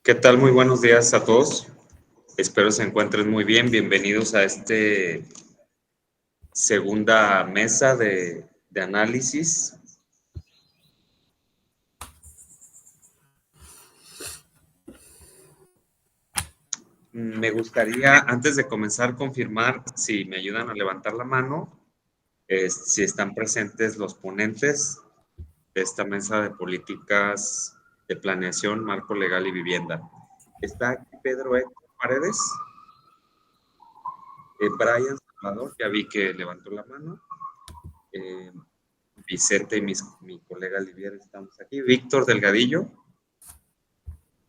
¿Qué tal? Muy buenos días a todos. Espero se encuentren muy bien. Bienvenidos a este segunda mesa de análisis. Me gustaría, antes de comenzar, confirmar si me ayudan a levantar la mano, si están presentes los ponentes de esta mesa de políticas de planeación, marco legal y vivienda. Está aquí Pedro Héctor Paredes, Brian Salvador, ya vi que levantó la mano. Vicente y mi colega Livier estamos aquí. Víctor Delgadillo,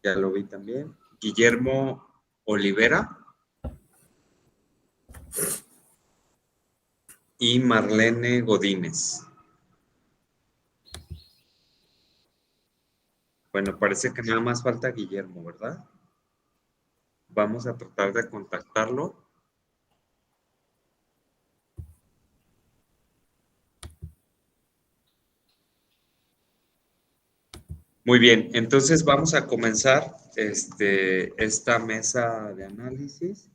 ya lo vi también. Guillermo Olivera y Marlene Godínez. Bueno, parece que nada más falta Guillermo, ¿verdad? Vamos a tratar de contactarlo. Muy bien, entonces vamos a comenzar esta mesa de análisis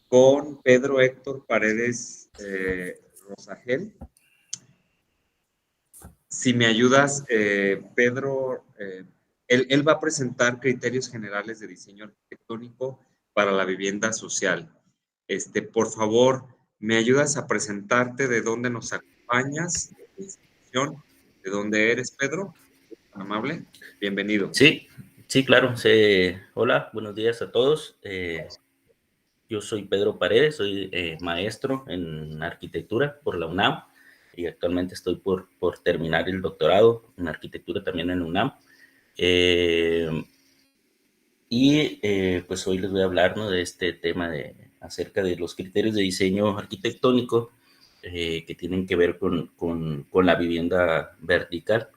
con Pedro Héctor Paredes Rosagel. Si me ayudas, Pedro, él va a presentar criterios generales de diseño arquitectónico para la vivienda social. Por favor, ¿me ayudas a presentarte de dónde nos acompañas, de tu institución, de dónde eres, Pedro? Tan amable, bienvenido. Sí, claro. Hola, buenos días a todos. Yo soy Pedro Paredes, soy maestro en arquitectura por la UNAM y actualmente estoy por terminar el doctorado en arquitectura también en UNAM. Pues hoy les voy a hablar, ¿no?, de este tema acerca de los criterios de diseño arquitectónico que tienen que ver con la vivienda vertical.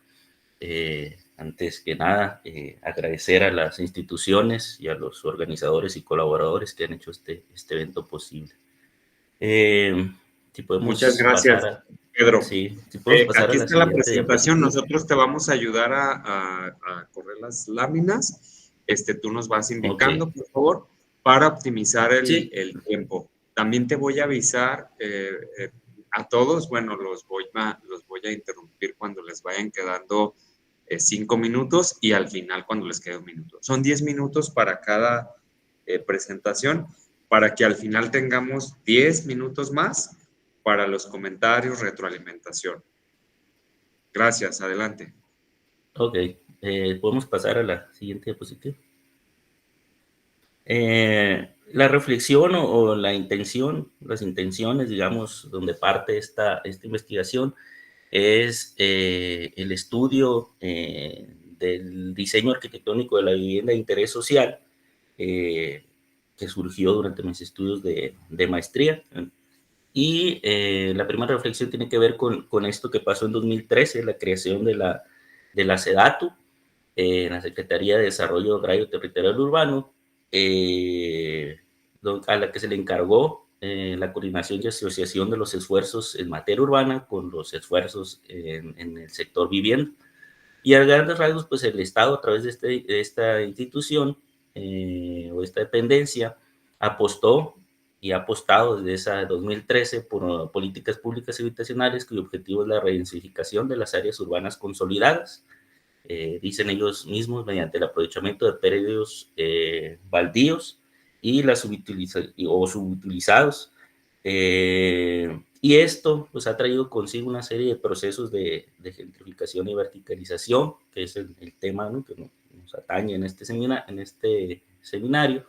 Antes que nada, agradecer a las instituciones y a los organizadores y colaboradores que han hecho este evento posible. Si podemos Muchas gracias, pasar Pedro. si podemos pasar aquí a la está la siguiente presentación. diapositiva. Nosotros te vamos a ayudar a correr las láminas. Tú nos vas indicando, Ok. por favor, para optimizar Sí. el tiempo. También te voy a avisar a todos, bueno, los voy a interrumpir cuando les vayan quedando 5 minutos y al final cuando les quede 1 minuto. Son 10 minutos para cada presentación, para que al final tengamos 10 minutos más para los comentarios, retroalimentación. Gracias, adelante. Ok, podemos pasar a la siguiente diapositiva. La reflexión o la intención, las intenciones, digamos, donde parte esta investigación es el estudio del diseño arquitectónico de la vivienda de interés social que surgió durante mis estudios de maestría. Y la primera reflexión tiene que ver con esto que pasó en 2013, la creación de la SEDATU, en la Secretaría de Desarrollo Agrario Territorial Urbano, a la que se le encargó la coordinación y asociación de los esfuerzos en materia urbana con los esfuerzos en el sector vivienda. Y a grandes rasgos, pues el Estado, a través de esta institución o esta dependencia, apostó y ha apostado desde esa 2013 por políticas públicas y habitacionales cuyo objetivo es la redensificación de las áreas urbanas consolidadas, dicen ellos mismos, mediante el aprovechamiento de predios baldíos y subutilizados. Y esto pues ha traído consigo una serie de procesos de gentrificación y verticalización, que es el tema, ¿no?, que nos atañe en este seminario.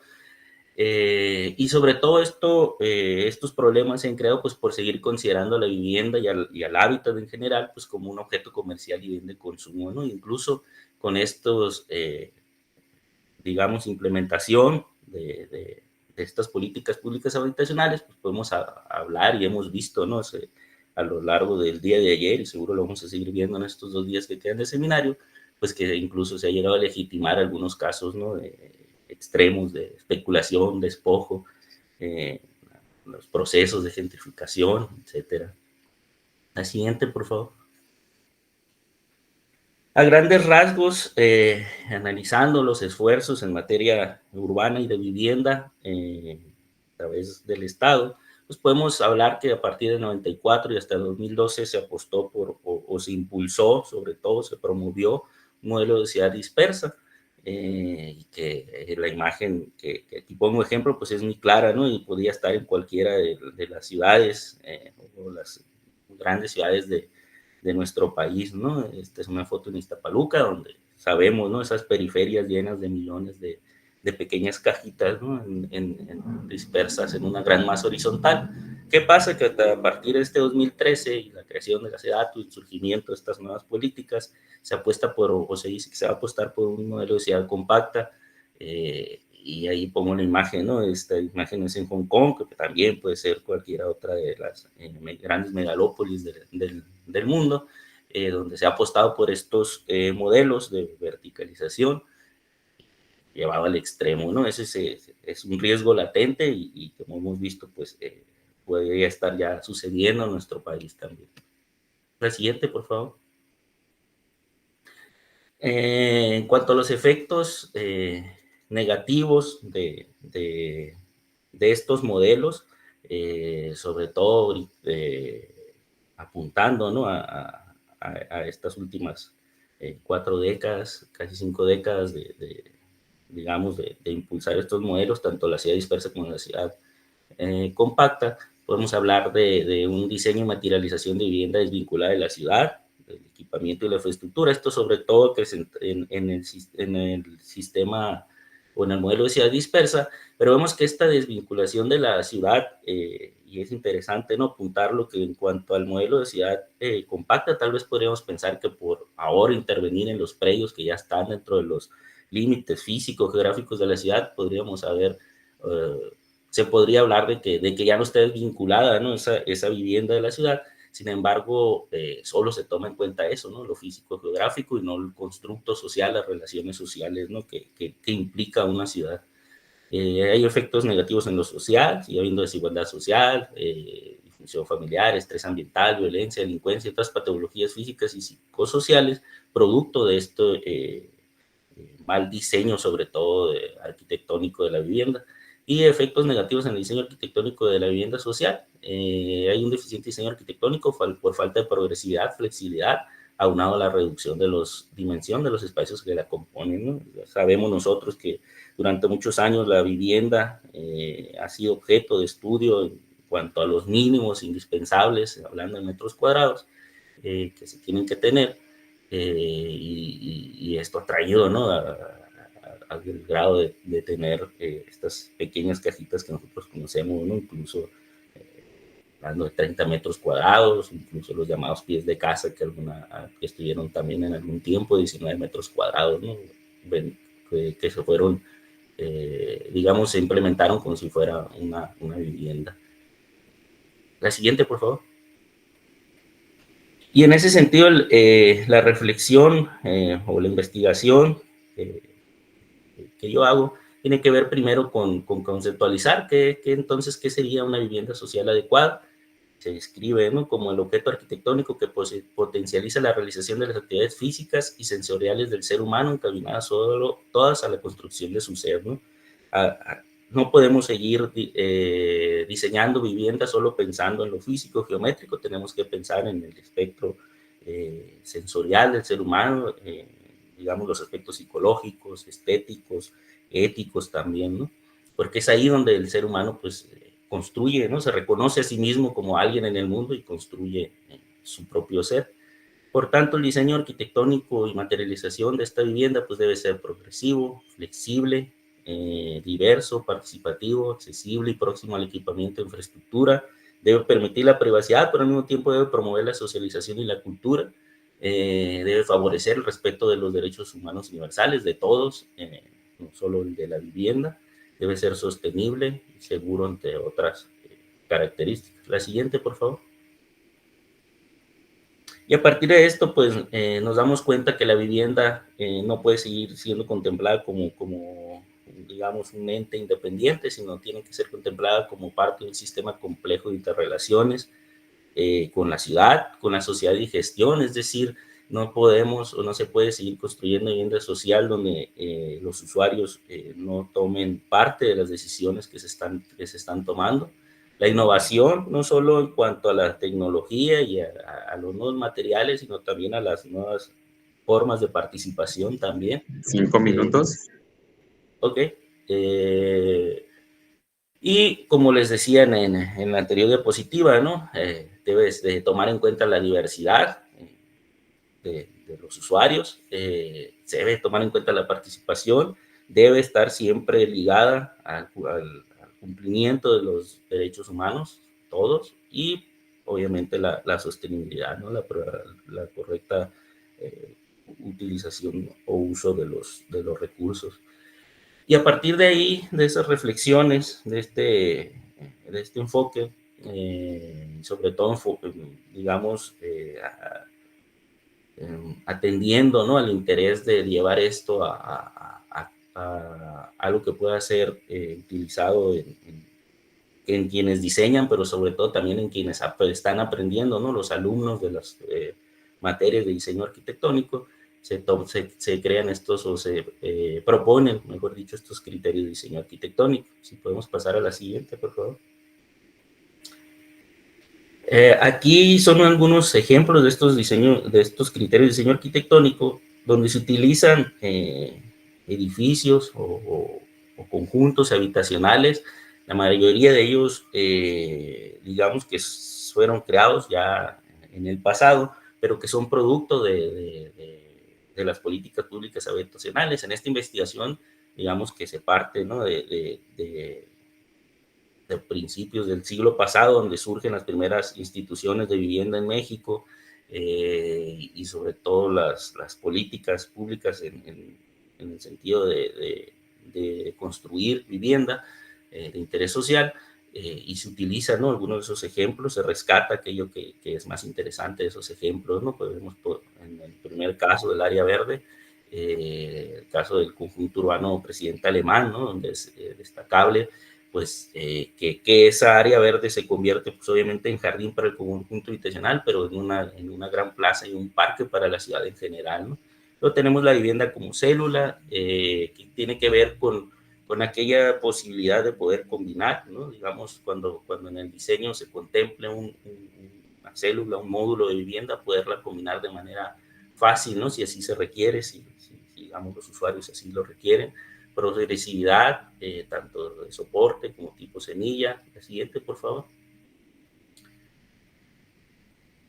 Y sobre todo estos problemas se han creado pues por seguir considerando a la vivienda y al hábitat en general pues como un objeto comercial y bien de consumo, ¿no? Incluso con estos, digamos, implementación de estas políticas públicas habitacionales, pues podemos hablar y hemos visto, ¿no?, a lo largo del día de ayer, y seguro lo vamos a seguir viendo en estos 2 días que quedan de seminario, pues que incluso se ha llegado a legitimar algunos casos, ¿no?, extremos de especulación, despojo, los procesos de gentrificación, etcétera. La siguiente, por favor. A grandes rasgos, analizando los esfuerzos en materia urbana y de vivienda a través del Estado, pues podemos hablar que a partir del 94 y hasta el 2012 se apostó por, o se impulsó, sobre todo se promovió un modelo de ciudad dispersa, y que la imagen que aquí pongo ejemplo, pues es muy clara, ¿no? Y podía estar en cualquiera de las ciudades o las grandes ciudades de nuestro país, ¿no? Esta es una foto en Iztapaluca, donde sabemos, ¿no? Esas periferias llenas de millones de pequeñas cajitas, ¿no? Dispersas en una gran masa horizontal. ¿Qué pasa? Que a partir de este 2013 y la creación de la SEDATU y el surgimiento de estas nuevas políticas, se apuesta por, o se dice que se va a apostar por un modelo de ciudad compacta, y ahí pongo la imagen, ¿no? Esta imagen es en Hong Kong, que también puede ser cualquiera otra de las grandes megalópolis del mundo, donde se ha apostado por estos modelos de verticalización llevado al extremo, ¿no? Ese es un riesgo latente y como hemos visto, pues podría estar ya sucediendo en nuestro país también. La siguiente, por favor. En cuanto a los efectos negativos de estos modelos, sobre todo apuntando, ¿no? a estas últimas 4 décadas, casi 5 décadas digamos, de impulsar estos modelos, tanto la ciudad dispersa como la ciudad compacta. Podemos hablar de un diseño y materialización de vivienda desvinculada de la ciudad, del equipamiento y la infraestructura. Esto sobre todo que es en el sistema o en el modelo de ciudad dispersa, pero vemos que esta desvinculación de la ciudad, y es interesante, ¿no?, apuntarlo, que en cuanto al modelo de ciudad compacta, tal vez podríamos pensar que por ahora intervenir en los predios que ya están dentro de los límites físicos, geográficos de la ciudad, podríamos haber se podría hablar de que ya no esté vinculada, ¿no?, esa vivienda de la ciudad. Sin embargo, solo se toma en cuenta eso, ¿no?, lo físico geográfico, y no el constructo social, las relaciones sociales, ¿no?, que implica una ciudad. Hay efectos negativos en lo social, sigue habiendo desigualdad social, disfunción familiar, estrés ambiental, violencia, delincuencia y otras patologías físicas y psicosociales, producto de esto mal diseño, sobre todo arquitectónico de la vivienda, y efectos negativos en el diseño arquitectónico de la vivienda social. Hay un deficiente diseño arquitectónico por falta de progresividad, flexibilidad, aunado a la reducción de la dimensión de los espacios que la componen, ¿no? Sabemos nosotros que durante muchos años la vivienda ha sido objeto de estudio en cuanto a los mínimos indispensables, hablando de metros cuadrados, que se tienen que tener, y esto ha traído, ¿no?, al grado de tener estas pequeñas cajitas que nosotros conocemos, ¿no?, incluso hablando de 30 metros cuadrados, incluso los llamados pies de casa, que estuvieron también en algún tiempo, 19 metros cuadrados, ¿no?, que se fueron, digamos, se implementaron como si fuera una vivienda. La siguiente, por favor. Y en ese sentido, la reflexión o la investigación que yo hago tiene que ver primero con conceptualizar entonces qué sería una vivienda social adecuada. Se describe, ¿no?, como el objeto arquitectónico que potencializa la realización de las actividades físicas y sensoriales del ser humano, encaminadas todas a la construcción de su ser, ¿no? No podemos seguir diseñando viviendas solo pensando en lo físico, geométrico. Tenemos que pensar en el espectro sensorial del ser humano, digamos, los aspectos psicológicos, estéticos, éticos también, ¿no? Porque es ahí donde el ser humano, pues, construye, ¿no?, se reconoce a sí mismo como alguien en el mundo y construye su propio ser. Por tanto, el diseño arquitectónico y materialización de esta vivienda, pues, debe ser progresivo, flexible, diverso, participativo, accesible y próximo al equipamiento de infraestructura. Debe permitir la privacidad, pero al mismo tiempo debe promover la socialización y la cultura. Debe favorecer el respeto de los derechos humanos universales de todos, no solo el de la vivienda. Debe ser sostenible y seguro, entre otras características. La siguiente, por favor. Y a partir de esto, pues nos damos cuenta que la vivienda no puede seguir siendo contemplada como, digamos, un ente independiente, sino tiene que ser contemplada como parte de un sistema complejo de interrelaciones, con la ciudad, con la sociedad y gestión, es decir, no podemos o no se puede seguir construyendo vivienda social donde los usuarios no tomen parte de las decisiones que se están tomando. La innovación, no solo en cuanto a la tecnología y a los nuevos materiales, sino también a las nuevas formas de participación también. 5 minutos. Ok. Y como les decía en la anterior diapositiva, ¿no? Debes de tomar en cuenta la diversidad de los usuarios, se debe tomar en cuenta la participación, debe estar siempre ligada al cumplimiento de los derechos humanos, todos, y obviamente la sostenibilidad, ¿no? La correcta utilización o uso de los recursos. Y a partir de ahí, de esas reflexiones, de este enfoque, sobre todo, digamos, atendiendo, ¿no?, al interés de llevar esto a algo que pueda ser utilizado en quienes diseñan, pero sobre todo también en quienes están aprendiendo, ¿no?, los alumnos de las materias de diseño arquitectónico. Se crean estos o se proponen, mejor dicho, estos criterios de diseño arquitectónico. Si podemos pasar a la siguiente, por favor. Aquí son algunos ejemplos de estos criterios de diseño arquitectónico, donde se utilizan edificios o conjuntos habitacionales. La mayoría de ellos, digamos que fueron creados ya en el pasado, pero que son producto de las políticas públicas habitacionales. En esta investigación, digamos que se parte, ¿no?, de principios del siglo pasado, donde surgen las primeras instituciones de vivienda en México, y sobre todo las políticas públicas en el sentido de construir vivienda de interés social, y se utilizan, ¿no?, algunos de esos ejemplos, se rescata aquello que es más interesante de esos ejemplos, ¿no? Podemos, en el primer caso del área verde, el caso del conjunto urbano Presidente Alemán, ¿no?, donde es destacable pues que esa área verde se convierte pues obviamente en jardín para el conjunto habitacional, pero en una gran plaza y un parque para la ciudad en general, ¿no? Luego tenemos la vivienda como célula, que tiene que ver con aquella posibilidad de poder combinar, ¿no? Digamos, cuando en el diseño se contemple una célula, un módulo de vivienda, poderla combinar de manera fácil, ¿no? Si así se requiere, si digamos los usuarios así lo requieren. Progresividad, tanto de soporte como tipo semilla. La siguiente, por favor.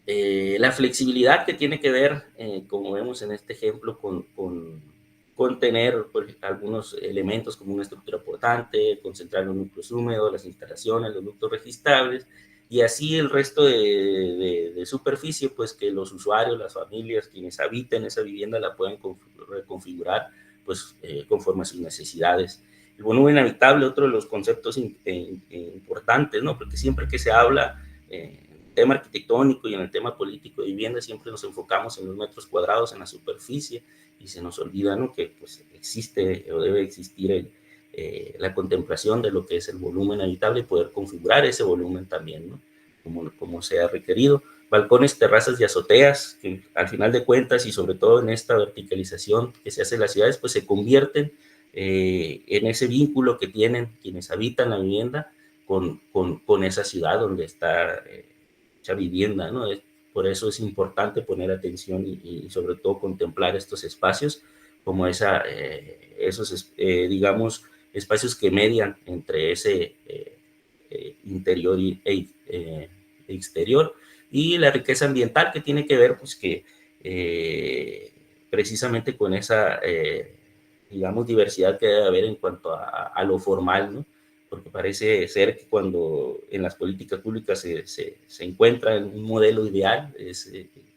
La flexibilidad que tiene que ver, como vemos en este ejemplo, con tener pues, algunos elementos como una estructura portante, concentrar los núcleos húmedos, las instalaciones, los ductos registrables, y así el resto de superficie, pues que los usuarios, las familias, quienes habiten esa vivienda la pueden reconfigurar pues, conforme a sus necesidades. El volumen habitable, otro de los conceptos importantes, ¿no? Porque siempre que se habla tema arquitectónico y en el tema político de vivienda siempre nos enfocamos en los metros cuadrados, en la superficie, y se nos olvida, ¿no?, que pues, existe o debe existir la contemplación de lo que es el volumen habitable y poder configurar ese volumen también, ¿no?, como sea requerido. Balcones, terrazas y azoteas, que al final de cuentas y sobre todo en esta verticalización que se hace en las ciudades, pues se convierten en ese vínculo que tienen quienes habitan la vivienda con esa ciudad donde está mucha vivienda, ¿no? Por eso es importante poner atención y sobre todo contemplar estos espacios como esos, digamos, espacios que median entre ese interior e exterior, y la riqueza ambiental que tiene que ver, pues, que precisamente con esa, digamos, diversidad que debe haber en cuanto a lo formal, ¿no? Porque parece ser que cuando en las políticas públicas se encuentra en un modelo ideal,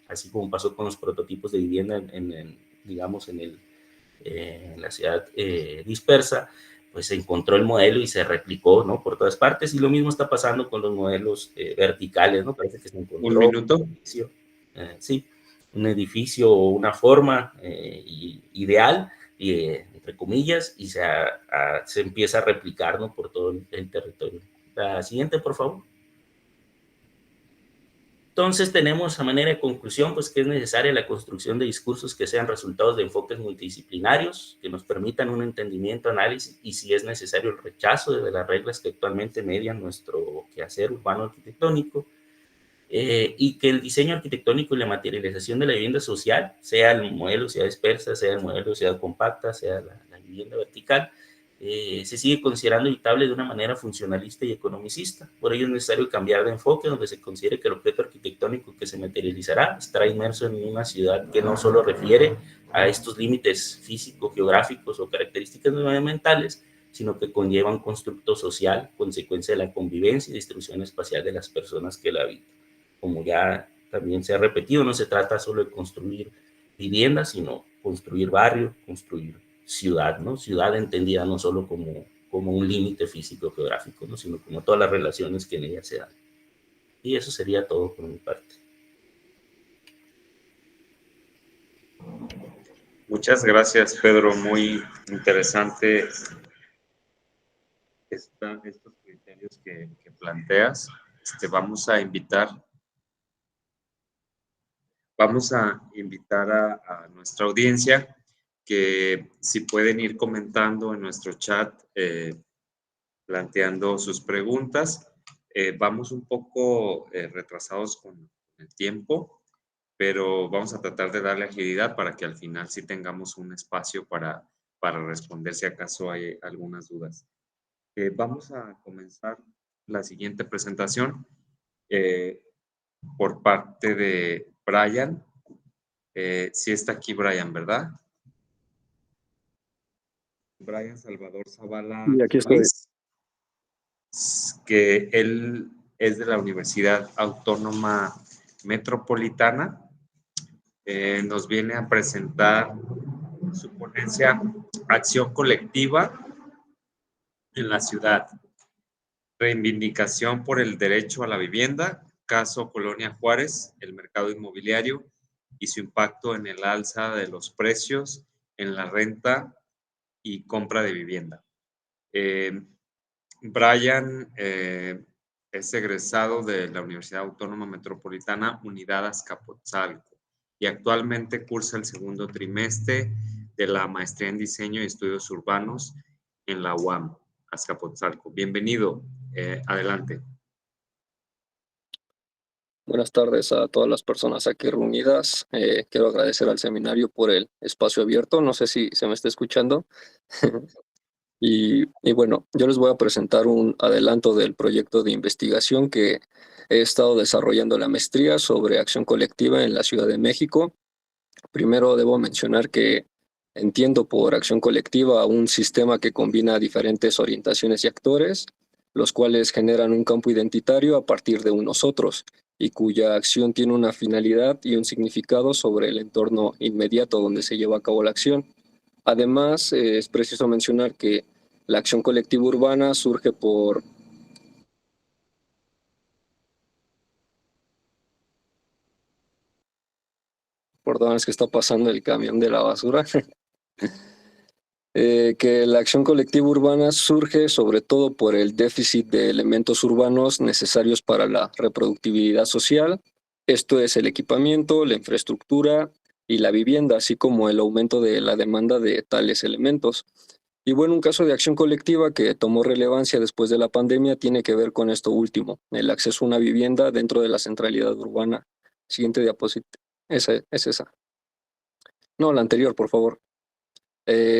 así como pasó con los prototipos de vivienda digamos, en la ciudad dispersa, pues se encontró el modelo y se replicó, ¿no?, por todas partes, y lo mismo está pasando con los modelos verticales, ¿no? Parece que se encontró un minuto. sí, un edificio o una forma ideal, entre comillas, y se empieza a replicar, ¿no?, por todo el territorio. La siguiente, por favor. Entonces tenemos a manera de conclusión pues que es necesaria la construcción de discursos que sean resultados de enfoques multidisciplinarios, que nos permitan un entendimiento, análisis y si es necesario el rechazo de las reglas que actualmente median nuestro quehacer urbano arquitectónico, y que el diseño arquitectónico y la materialización de la vivienda social, sea el modelo de ciudad dispersa, sea el modelo de ciudad compacta, sea la vivienda vertical, se sigue considerando evitable de una manera funcionalista y economicista. Por ello es necesario cambiar de enfoque donde se considere que el objeto arquitectónico que se materializará estará inmerso en una ciudad que no solo refiere a estos límites físicos, geográficos o características medioambientales, sino que conlleva un constructo social, consecuencia de la convivencia y distribución espacial de las personas que la habitan. Como ya también se ha repetido, no se trata solo de construir viviendas, sino construir barrio, construir ciudad, ¿no? Ciudad entendida no solo como un límite físico geográfico, ¿no? Sino como todas las relaciones que en ella se dan. Y eso sería todo por mi parte. Muchas gracias, Pedro. Muy interesante estos criterios que planteas. Vamos a invitar a nuestra audiencia que si pueden ir comentando en nuestro chat, planteando sus preguntas. Vamos un poco retrasados con el tiempo, pero vamos a tratar de darle agilidad para que al final sí tengamos un espacio para responder si acaso hay algunas dudas. Vamos a comenzar la siguiente presentación por parte de Brian. Sí está aquí Brian, ¿verdad? Brian Salvador Zavala. Y aquí estoy. Que él es de la Universidad Autónoma Metropolitana. Nos viene a presentar su ponencia Acción Colectiva en la Ciudad. Reivindicación por el derecho a la vivienda, caso Colonia Juárez, el mercado inmobiliario y su impacto en el alza de los precios en la renta y compra de vivienda. Brian es egresado de la Universidad Autónoma Metropolitana Unidad Azcapotzalco y actualmente cursa el segundo trimestre de la Maestría en Diseño y Estudios Urbanos en la UAM Azcapotzalco. Bienvenido, adelante. Buenas tardes a todas las personas aquí reunidas. Quiero agradecer al seminario por el espacio abierto. No sé si se me está escuchando. Y bueno, yo les voy a presentar un adelanto del proyecto de investigación que he estado desarrollando la maestría sobre acción colectiva en la Ciudad de México. Primero debo mencionar que entiendo por acción colectiva un sistema que combina diferentes orientaciones y actores, los cuales generan un campo identitario a partir de unos otros y cuya acción tiene una finalidad y un significado sobre el entorno inmediato donde se lleva a cabo la acción. Además, es preciso mencionar que la acción colectiva urbana surge por... Perdón, es que está pasando el camión de la basura. Que la acción colectiva urbana surge sobre todo por el déficit de elementos urbanos necesarios para la reproductibilidad social. Esto es el equipamiento, la infraestructura y la vivienda, así como el aumento de la demanda de tales elementos. Y bueno, un caso de acción colectiva que tomó relevancia después de la pandemia tiene que ver con esto último, el acceso a una vivienda dentro de la centralidad urbana. Siguiente diapositiva. Esa es esa. No, la anterior, por favor.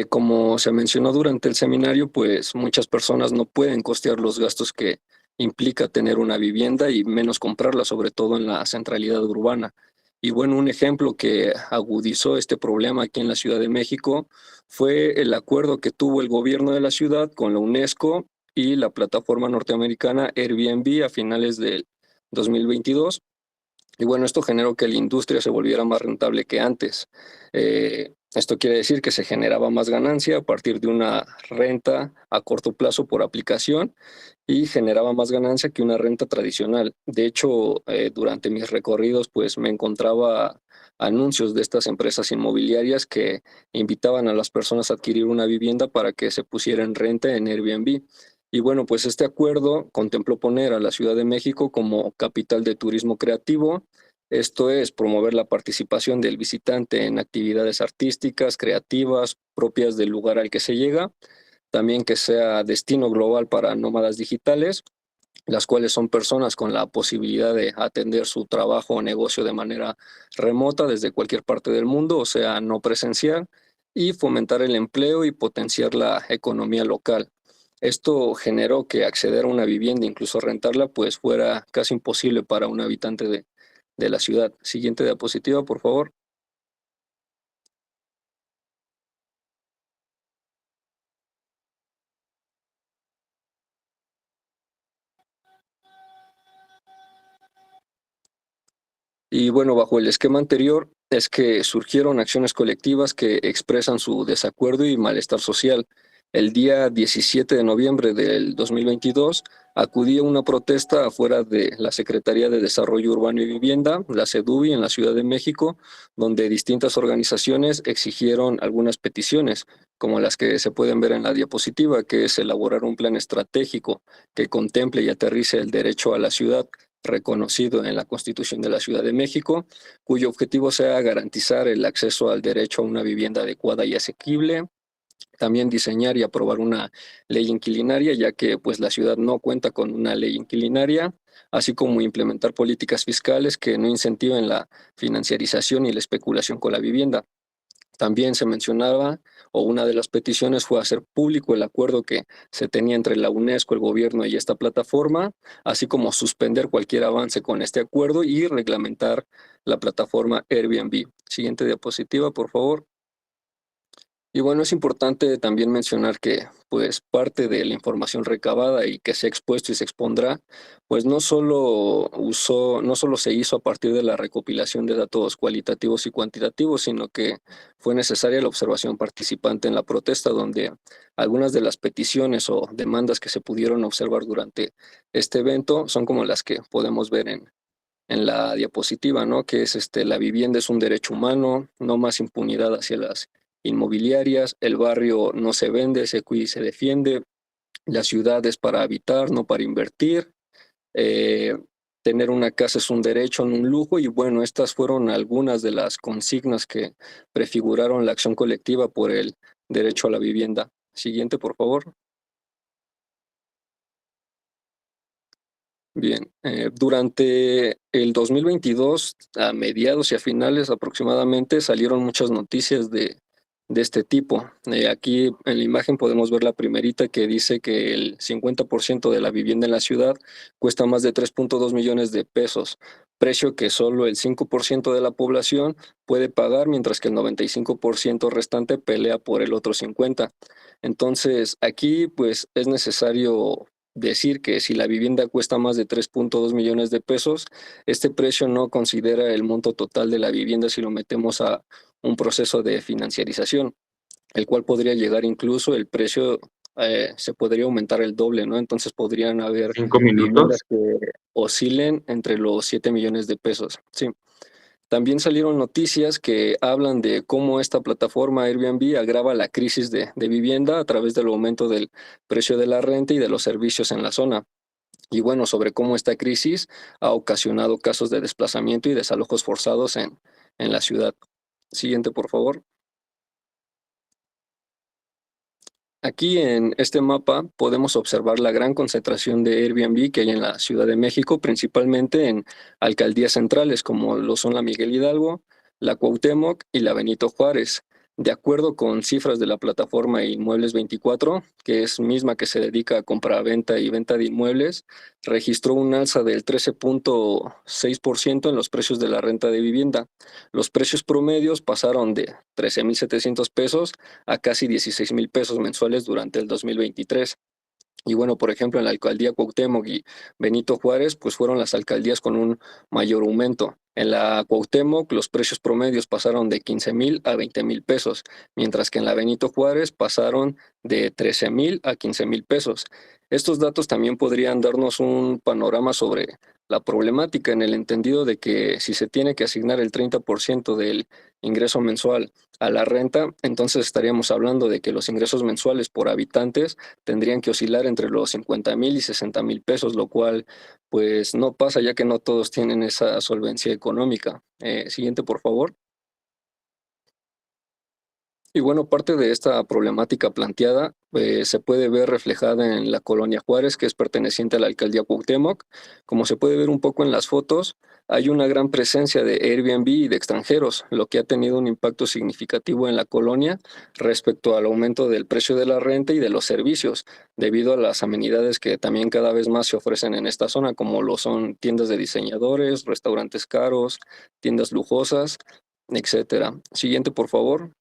Como se mencionó durante el seminario, pues muchas personas no pueden costear los gastos que implica tener una vivienda y menos comprarla, sobre todo en la centralidad urbana. Y bueno, un ejemplo que agudizó este problema aquí en la Ciudad de México fue el acuerdo que tuvo el gobierno de la ciudad con la UNESCO y la plataforma norteamericana Airbnb a finales del 2022. Y bueno, esto generó que la industria se volviera más rentable que antes. Esto quiere decir que se generaba más ganancia a partir de una renta a corto plazo por aplicación y generaba más ganancia que una renta tradicional. De hecho, durante mis recorridos, pues me encontraba anuncios de estas empresas inmobiliarias que invitaban a las personas a adquirir una vivienda para que se pusiera en renta en Airbnb. Y bueno, pues este acuerdo contempló poner a la Ciudad de México como capital de turismo creativo Esto es promover la participación del visitante en actividades artísticas, creativas, propias del lugar al que se llega. También que sea destino global para nómadas digitales, las cuales son personas con la posibilidad de atender su trabajo o negocio de manera remota desde cualquier parte del mundo, o sea, no presencial, y fomentar el empleo y potenciar la economía local. Esto generó que acceder a una vivienda, incluso rentarla, pues fuera casi imposible para un habitante de la ciudad. Siguiente diapositiva, por favor. Y bueno, bajo el esquema anterior es que surgieron acciones colectivas que expresan su desacuerdo y malestar social. El día 17 de noviembre del 2022 acudí a una protesta afuera de la Secretaría de Desarrollo Urbano y Vivienda, la SEDUBI, en la Ciudad de México, donde distintas organizaciones exigieron algunas peticiones, como las que se pueden ver en la diapositiva, que es elaborar un plan estratégico que contemple y aterrice el derecho a la ciudad reconocido en la Constitución de la Ciudad de México, cuyo objetivo sea garantizar el acceso al derecho a una vivienda adecuada y asequible. También diseñar y aprobar una ley inquilinaria, ya que pues la ciudad no cuenta con una ley inquilinaria, así como implementar políticas fiscales que no incentiven la financiarización y la especulación con la vivienda. También se mencionaba, o una de las peticiones fue hacer público el acuerdo que se tenía entre la UNESCO, el gobierno y esta plataforma, así como suspender cualquier avance con este acuerdo y reglamentar la plataforma Airbnb. Siguiente diapositiva, por favor. Y bueno, es importante también mencionar que pues parte de la información recabada y que se ha expuesto y se expondrá, pues no solo se hizo a partir de la recopilación de datos cualitativos y cuantitativos, sino que fue necesaria la observación participante en la protesta, donde algunas de las peticiones o demandas que se pudieron observar durante este evento son como las que podemos ver en la diapositiva, ¿no? Que es la vivienda es un derecho humano, no más impunidad hacia las inmobiliarias, el barrio no se vende, se cuida y se defiende, la ciudad es para habitar, no para invertir, eh, tener una casa es un derecho, no un lujo, y bueno, estas fueron algunas de las consignas que prefiguraron la acción colectiva por el derecho a la vivienda. Siguiente, por favor. Bien, durante el 2022, a mediados y a finales aproximadamente, salieron muchas noticias de este tipo. Aquí en la imagen podemos ver la primerita que dice que el 50% de la vivienda en la ciudad cuesta más de 3.2 millones de pesos, precio que solo el 5% de la población puede pagar, mientras que el 95% restante pelea por el otro 50%. Entonces, aquí pues es necesario decir que si la vivienda cuesta más de 3.2 millones de pesos, este precio no considera el monto total de la vivienda si lo metemos a un proceso de financiarización, el cual podría llegar incluso el precio, se podría aumentar el doble, ¿no? Entonces podrían haber 5 minutos. viviendas que oscilen entre los 7 millones de pesos. Sí. También salieron noticias que hablan de cómo esta plataforma Airbnb agrava la crisis de vivienda a través del aumento del precio de la renta y de los servicios en la zona. Y bueno, sobre cómo esta crisis ha ocasionado casos de desplazamiento y desalojos forzados en la ciudad. Siguiente, por favor. Aquí en este mapa podemos observar la gran concentración de Airbnb que hay en la Ciudad de México, principalmente en alcaldías centrales como lo son la Miguel Hidalgo, la Cuauhtémoc y la Benito Juárez. De acuerdo con cifras de la plataforma Inmuebles 24, que es misma que se dedica a compraventa y venta de inmuebles, registró un alza del 13.6% en los precios de la renta de vivienda. Los precios promedios pasaron de 13.700 pesos a casi 16,000 pesos mensuales durante el 2023. Y bueno, por ejemplo, en la alcaldía Cuauhtémoc y Benito Juárez, pues fueron las alcaldías con un mayor aumento. En la Cuauhtémoc, los precios promedios pasaron de 15,000 a 20,000 pesos, mientras que en la Benito Juárez pasaron de 13,000 a 15,000 pesos. Estos datos también podrían darnos un panorama sobre la problemática en el entendido de que si se tiene que asignar el 30% del ingreso mensual a la renta, entonces estaríamos hablando de que los ingresos mensuales por habitantes tendrían que oscilar entre los 50,000 y 60,000 pesos, lo cual pues no pasa ya que no todos tienen esa solvencia económica. Siguiente, por favor. Y bueno, parte de esta problemática planteada se puede ver reflejada en la colonia Juárez, que es perteneciente a la alcaldía Cuauhtémoc. Como se puede ver un poco en las fotos, hay una gran presencia de Airbnb y de extranjeros, lo que ha tenido un impacto significativo en la colonia respecto al aumento del precio de la renta y de los servicios, debido a las amenidades que también cada vez más se ofrecen en esta zona, como lo son tiendas de diseñadores, restaurantes caros, tiendas lujosas, etcétera. Siguiente, por favor.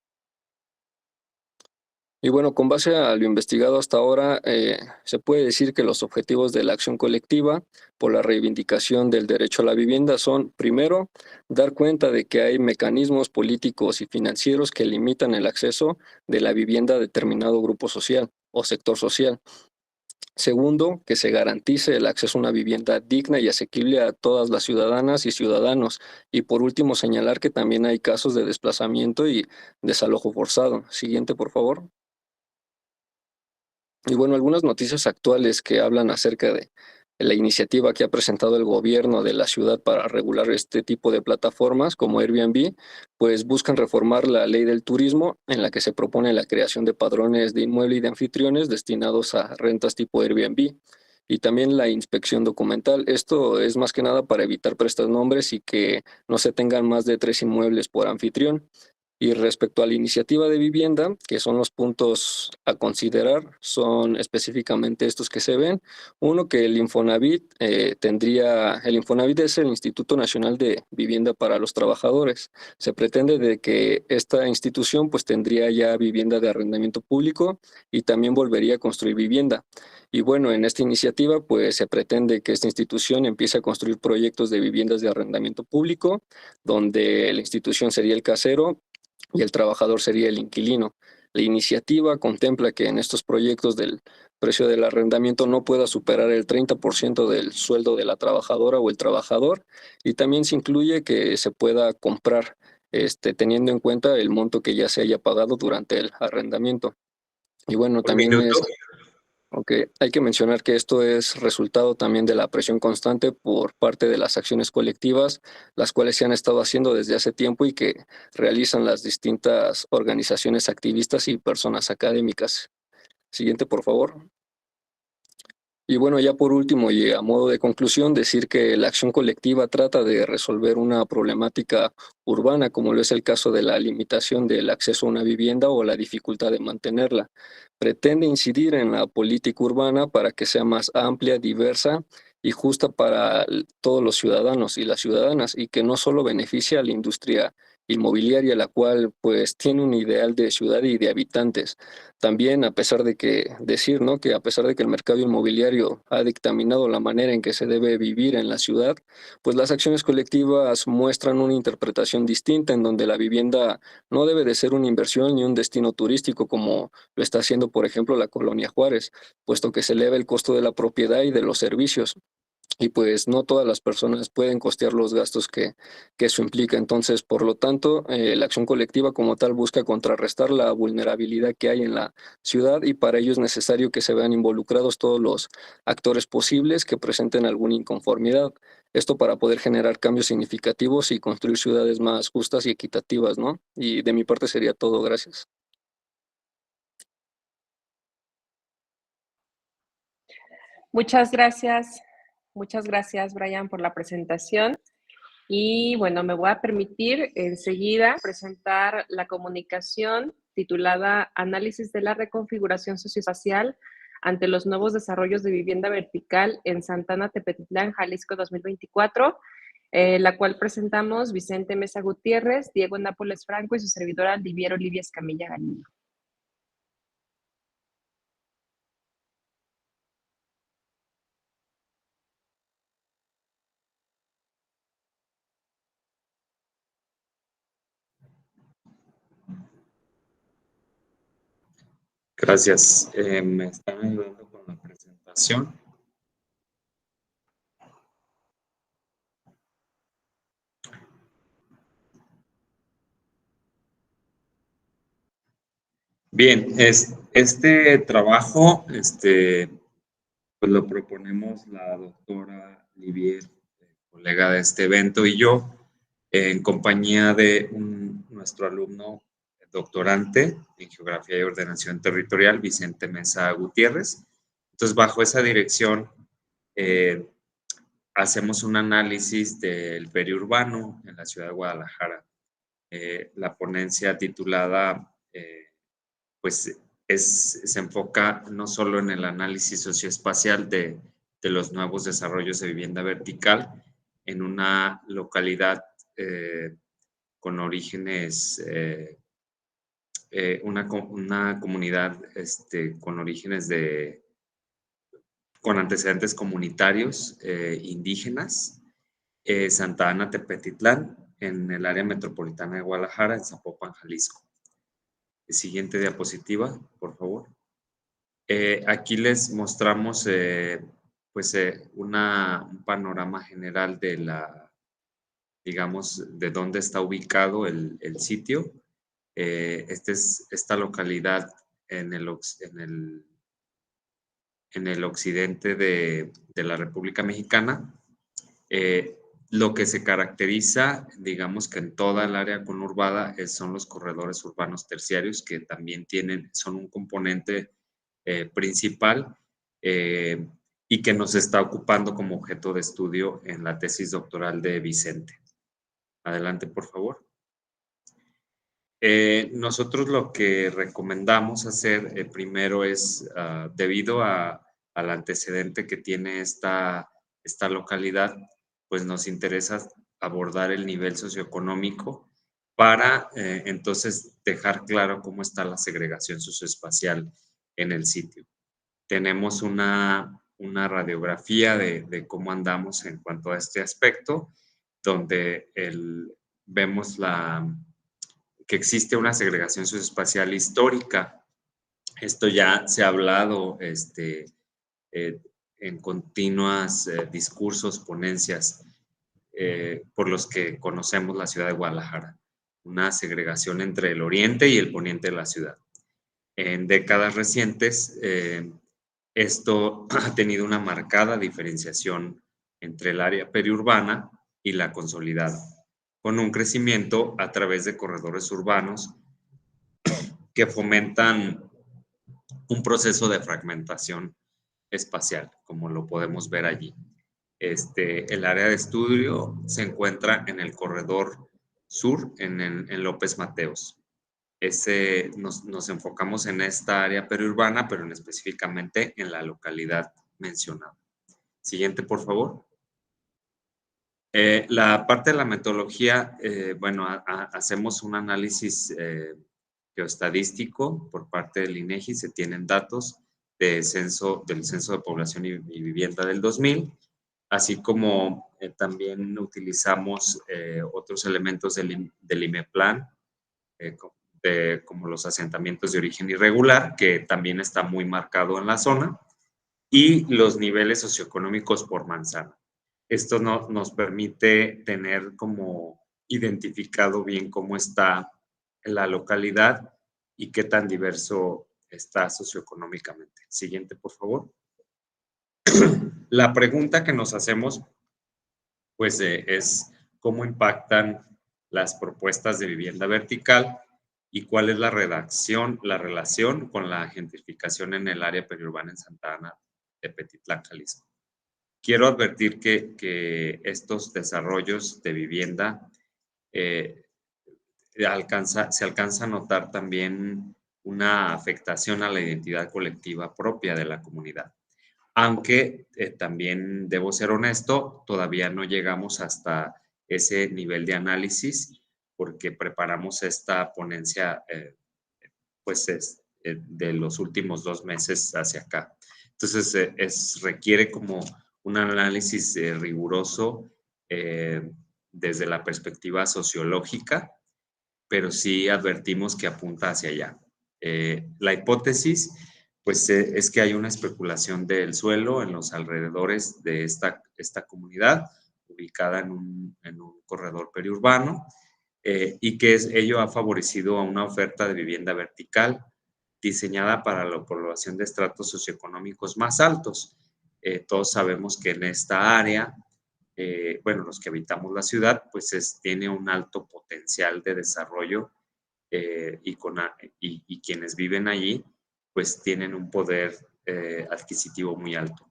Y bueno, con base a lo investigado hasta ahora, se puede decir que los objetivos de la acción colectiva por la reivindicación del derecho a la vivienda son, primero, dar cuenta de que hay mecanismos políticos y financieros que limitan el acceso de la vivienda a determinado grupo social o sector social. Segundo, que se garantice el acceso a una vivienda digna y asequible a todas las ciudadanas y ciudadanos. Y por último, señalar que también hay casos de desplazamiento y desalojo forzado. Siguiente, por favor. Y bueno, algunas noticias actuales que hablan acerca de la iniciativa que ha presentado el gobierno de la ciudad para regular este tipo de plataformas como Airbnb, pues buscan reformar la ley del turismo en la que se propone la creación de padrones de inmueble y de anfitriones destinados a rentas tipo Airbnb. Y también la inspección documental. Esto es más que nada para evitar prestanombres y que no se tengan más de 3 inmuebles por anfitrión. Y respecto a la iniciativa de vivienda, que son los puntos a considerar, son específicamente estos que se ven. Uno, que el Infonavit el Infonavit es el Instituto Nacional de Vivienda para los Trabajadores. Se pretende de que esta institución pues tendría ya vivienda de arrendamiento público y también volvería a construir vivienda. Y bueno, en esta iniciativa pues se pretende que esta institución empiece a construir proyectos de viviendas de arrendamiento público, donde la institución sería el casero y el trabajador sería el inquilino. La iniciativa contempla que en estos proyectos del precio del arrendamiento no pueda superar el 30% del sueldo de la trabajadora o el trabajador, y también se incluye que se pueda comprar teniendo en cuenta el monto que ya se haya pagado durante el arrendamiento. Y bueno, Un también minuto. Ok, hay que mencionar que esto es resultado también de la presión constante por parte de las acciones colectivas, las cuales se han estado haciendo desde hace tiempo y que realizan las distintas organizaciones activistas y personas académicas. Siguiente, por favor. Y bueno, ya por último y a modo de conclusión, decir que la acción colectiva trata de resolver una problemática urbana, como lo es el caso de la limitación del acceso a una vivienda o la dificultad de mantenerla. Pretende incidir en la política urbana para que sea más amplia, diversa y justa para todos los ciudadanos y las ciudadanas, y que no solo beneficie a la industria inmobiliaria, la cual pues tiene un ideal de ciudad y de habitantes. También, a pesar de que decir, ¿no? Que a pesar de que el mercado inmobiliario ha dictaminado la manera en que se debe vivir en la ciudad, pues las acciones colectivas muestran una interpretación distinta en donde la vivienda no debe de ser una inversión ni un destino turístico como lo está haciendo, por ejemplo, la Colonia Juárez, puesto que se eleva el costo de la propiedad y de los servicios. Y pues no todas las personas pueden costear los gastos que eso implica. Entonces, por lo tanto, la acción colectiva como tal busca contrarrestar la vulnerabilidad que hay en la ciudad, y para ello es necesario que se vean involucrados todos los actores posibles que presenten alguna inconformidad. Esto para poder generar cambios significativos y construir ciudades más justas y equitativas, ¿no? Y de mi parte sería todo. Gracias. Muchas gracias, Brian, por la presentación. Y bueno, me voy a permitir enseguida presentar la comunicación titulada Análisis de la reconfiguración socioespacial ante los nuevos desarrollos de vivienda vertical en Santana Tepetitlán, Jalisco 2024, la cual presentamos Vicente Mesa Gutiérrez, Diego Nápoles Franco y su servidora Liviero Olivia Escamilla Galindo. Gracias. ¿Me están ayudando con la presentación? Bien, este trabajo pues lo proponemos la doctora Livier, colega de este evento, y yo, en compañía de nuestro alumno doctorante en Geografía y Ordenación Territorial, Vicente Mesa Gutiérrez. Entonces, bajo esa dirección, hacemos un análisis del periurbano en la ciudad de Guadalajara. La ponencia titulada, pues, se enfoca no solo en el análisis socioespacial de los nuevos desarrollos de vivienda vertical en una localidad con orígenes, una comunidad con orígenes con antecedentes comunitarios indígenas, Santa Ana Tepetitlán, en el área metropolitana de Guadalajara, en Zapopan, Jalisco. Siguiente diapositiva, por favor. Aquí les mostramos un panorama general de digamos, de dónde está ubicado el sitio. Esta localidad en el occidente de la República Mexicana. Lo que se caracteriza, digamos que en toda el área conurbada, son los corredores urbanos terciarios, que también son un componente principal y que nos está ocupando como objeto de estudio en la tesis doctoral de Vicente. Adelante, por favor. Nosotros lo que recomendamos hacer primero es, debido al antecedente que tiene esta localidad, pues nos interesa abordar el nivel socioeconómico para entonces dejar claro cómo está la segregación socioespacial en el sitio. Tenemos una radiografía de cómo andamos en cuanto a este aspecto, donde vemos que existe una segregación socioespacial histórica. Esto ya se ha hablado en continuos discursos, ponencias, por los que conocemos la ciudad de Guadalajara. Una segregación entre el oriente y el poniente de la ciudad. En décadas recientes, esto ha tenido una marcada diferenciación entre el área periurbana y la consolidada, con un crecimiento a través de corredores urbanos que fomentan un proceso de fragmentación espacial, como lo podemos ver allí. El área de estudio se encuentra en el corredor sur, en López Mateos. Nos enfocamos en esta área periurbana, pero específicamente en la localidad mencionada. Siguiente, por favor. La parte de la metodología, bueno, hacemos un análisis geoestadístico por parte del INEGI. Se tienen datos del Censo de Población y Vivienda del 2000, así como también utilizamos otros elementos del IMEPLAN, como los asentamientos de origen irregular, que también está muy marcado en la zona, y los niveles socioeconómicos por manzana. Esto nos permite tener como identificado bien cómo está la localidad y qué tan diverso está socioeconómicamente. Siguiente, por favor. La pregunta que nos hacemos, pues, es cómo impactan las propuestas de vivienda vertical y cuál es la relación con la gentrificación en el área periurbana en Santa Ana Tepetitlán, Jalisco. Quiero advertir que estos desarrollos de vivienda se alcanza a notar también una afectación a la identidad colectiva propia de la comunidad. Aunque también debo ser honesto, todavía no llegamos hasta ese nivel de análisis porque preparamos esta ponencia de los últimos 2 meses hacia acá. Entonces, requiere como un análisis riguroso desde la perspectiva sociológica, pero sí advertimos que apunta hacia allá. La hipótesis, pues, es que hay una especulación del suelo en los alrededores de esta comunidad, ubicada en un corredor periurbano, y que ello ha favorecido a una oferta de vivienda vertical diseñada para la población de estratos socioeconómicos más altos. Todos sabemos que en esta área, bueno, los que habitamos la ciudad, pues tiene un alto potencial de desarrollo y quienes viven allí, pues tienen un poder adquisitivo muy alto.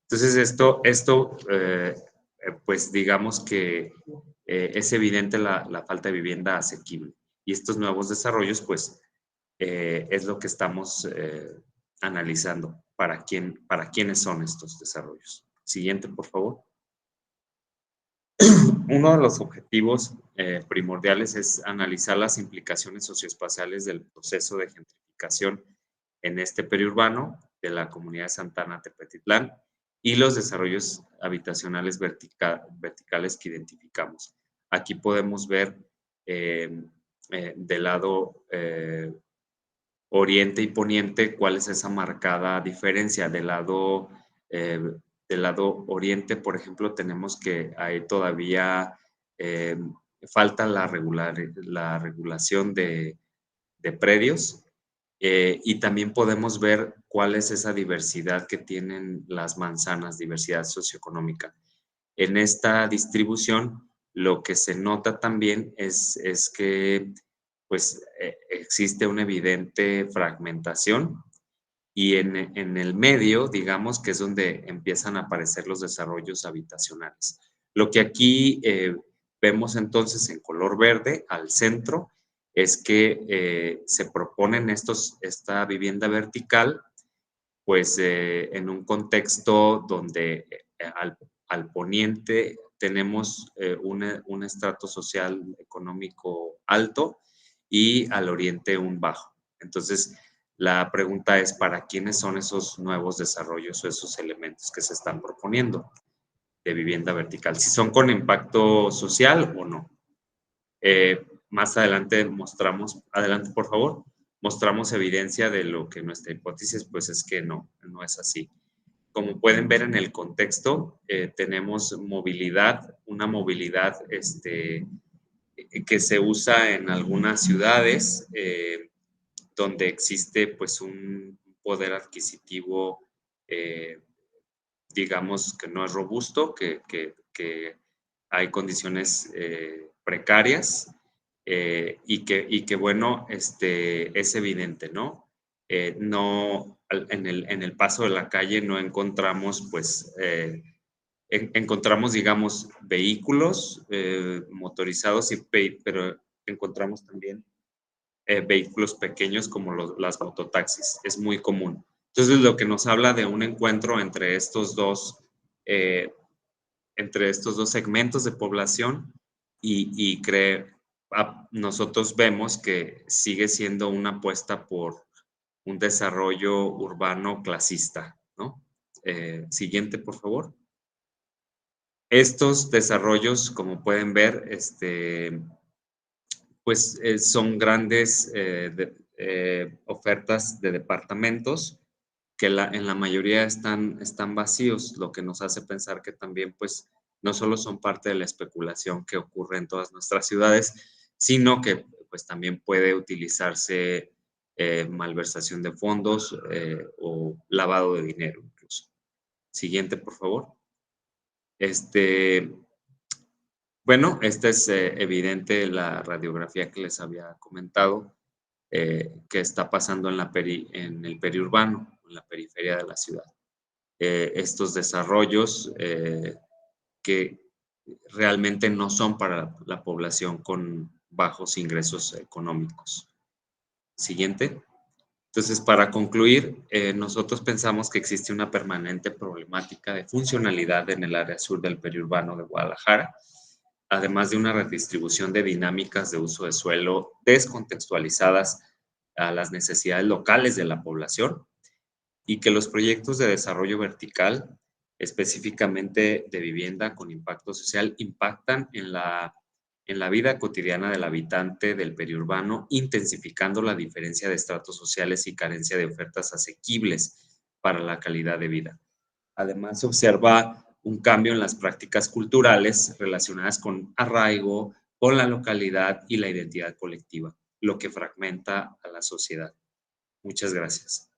Entonces, pues digamos que es evidente la falta de vivienda asequible. Y estos nuevos desarrollos, pues, es lo que estamos analizando. ¿Para quiénes son estos desarrollos? Siguiente, por favor. Uno de los objetivos primordiales es analizar las implicaciones socioespaciales del proceso de gentrificación en este periurbano de la comunidad de Santa Ana Tepetitlán y los desarrollos habitacionales verticales que identificamos. Aquí podemos ver del lado oriente y poniente cuál es esa marcada diferencia. Del lado oriente, por ejemplo, tenemos que hay todavía falta la regulación de predios y también podemos ver cuál es esa diversidad que tienen las manzanas, diversidad socioeconómica. En esta distribución, lo que se nota también es que pues, existe una evidente fragmentación y en el medio, digamos, que es donde empiezan a aparecer los desarrollos habitacionales. Lo que aquí vemos entonces en color verde al centro es que se proponen esta vivienda vertical, pues en un contexto donde al poniente tenemos un estrato social económico alto y al oriente un bajo. Entonces, la pregunta es, ¿para quiénes son esos nuevos desarrollos o esos elementos que se están proponiendo de vivienda vertical? Si son con impacto social o no. Más adelante mostramos, adelante por favor, mostramos evidencia de lo que nuestra hipótesis pues es que no es así. Como pueden ver en el contexto, tenemos movilidad, una movilidad que se usa en algunas ciudades donde existe pues un poder adquisitivo, digamos que no es robusto, que hay condiciones precarias y que bueno, es evidente, ¿no? En el paso de la calle no encontramos pues encontramos, digamos, vehículos motorizados, pero encontramos también vehículos pequeños como las mototaxis. Es muy común. Entonces, lo que nos habla de un encuentro entre estos dos segmentos de población y nosotros vemos que sigue siendo una apuesta por un desarrollo urbano clasista, ¿no? Siguiente, por favor. Estos desarrollos, como pueden ver, pues son grandes ofertas de departamentos que en la mayoría están vacíos, lo que nos hace pensar que también pues no solo son parte de la especulación que ocurre en todas nuestras ciudades, sino que pues también puede utilizarse malversación de fondos o lavado de dinero incluso. Siguiente, por favor. Bueno, esta es evidente la radiografía que les había comentado, que está pasando en el periurbano, en la periferia de la ciudad. Estos desarrollos que realmente no son para la población con bajos ingresos económicos. Siguiente. Entonces, para concluir, nosotros pensamos que existe una permanente problemática de funcionalidad en el área sur del periurbano de Guadalajara, además de una redistribución de dinámicas de uso de suelo descontextualizadas a las necesidades locales de la población, y que los proyectos de desarrollo vertical, específicamente de vivienda con impacto social, impactan en la vida cotidiana del habitante del periurbano, intensificando la diferencia de estratos sociales y carencia de ofertas asequibles para la calidad de vida. Además, se observa un cambio en las prácticas culturales relacionadas con arraigo, con la localidad y la identidad colectiva, lo que fragmenta a la sociedad. Muchas gracias.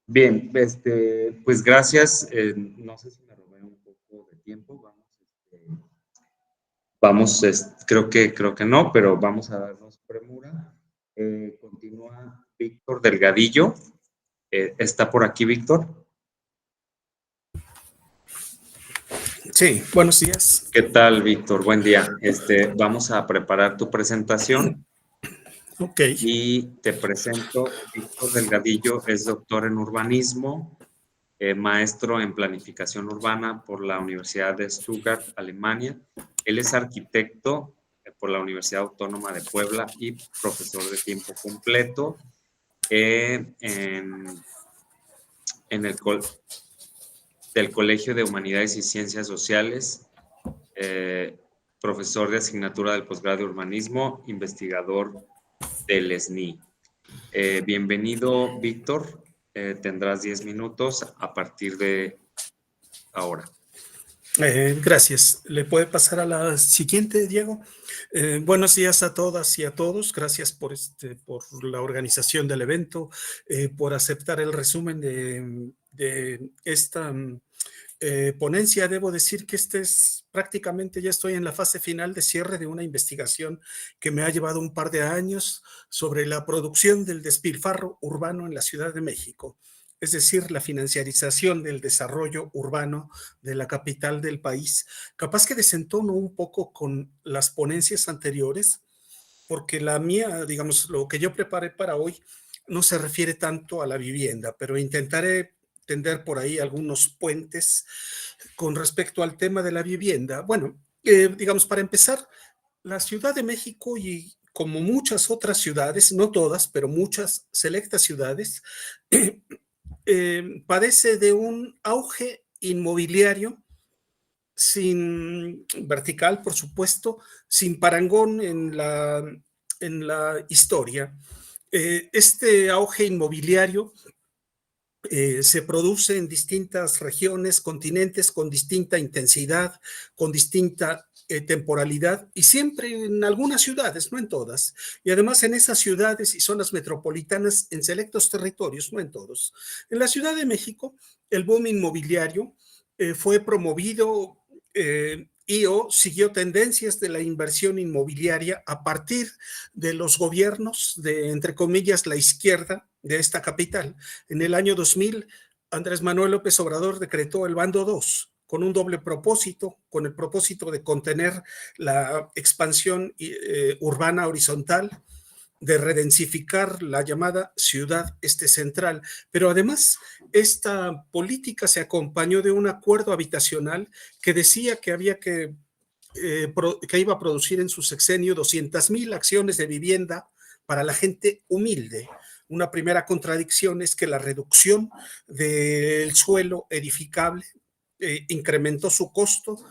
Bien, pues gracias. No sé si me robé un poco de tiempo. Creo que no, pero vamos a darnos premura. Continúa Víctor Delgadillo. ¿Está por aquí, Víctor? Sí, buenos días. ¿Qué tal, Víctor? Buen día. Vamos a preparar tu presentación. Ok. Y te presento, Víctor Delgadillo es doctor en urbanismo, maestro en planificación urbana por la Universidad de Stuttgart, Alemania. Él es arquitecto por la Universidad Autónoma de Puebla y profesor de tiempo completo en el del Colegio de Humanidades y Ciencias Sociales, profesor de asignatura del posgrado de urbanismo, investigador del SNI. Bienvenido, Víctor. Tendrás 10 minutos a partir de ahora. Gracias. ¿Le puede pasar a la siguiente, Diego? Buenos días a todas y a todos. Gracias por la organización del evento, por aceptar el resumen de esta ponencia. Debo decir que prácticamente ya estoy en la fase final de cierre de una investigación que me ha llevado un par de años sobre la producción del despilfarro urbano en la Ciudad de México, es decir, la financiarización del desarrollo urbano de la capital del país. Capaz que desentono un poco con las ponencias anteriores, porque la mía, digamos, lo que yo preparé para hoy no se refiere tanto a la vivienda, pero intentaré tender por ahí algunos puentes con respecto al tema de la vivienda. Bueno, digamos, para empezar, la Ciudad de México y como muchas otras ciudades, no todas, pero muchas selectas ciudades, padece de un auge inmobiliario sin vertical, por supuesto, sin parangón en la historia. Este auge inmobiliario se produce en distintas regiones, continentes, con distinta intensidad, con distinta temporalidad y siempre en algunas ciudades, no en todas. Y además en esas ciudades y zonas metropolitanas, en selectos territorios, no en todos. En la Ciudad de México, el boom inmobiliario fue promovido y siguió tendencias de la inversión inmobiliaria a partir de los gobiernos de, entre comillas, la izquierda de esta capital. En el año 2000, Andrés Manuel López Obrador decretó el Bando 2 con un doble propósito, con el propósito de contener la expansión urbana horizontal, de redensificar la llamada ciudad central. Pero además, esta política se acompañó de un acuerdo habitacional que decía que había que iba a producir en su sexenio 200,000 acciones de vivienda para la gente humilde. Una primera contradicción es que la reducción del suelo edificable incrementó su costo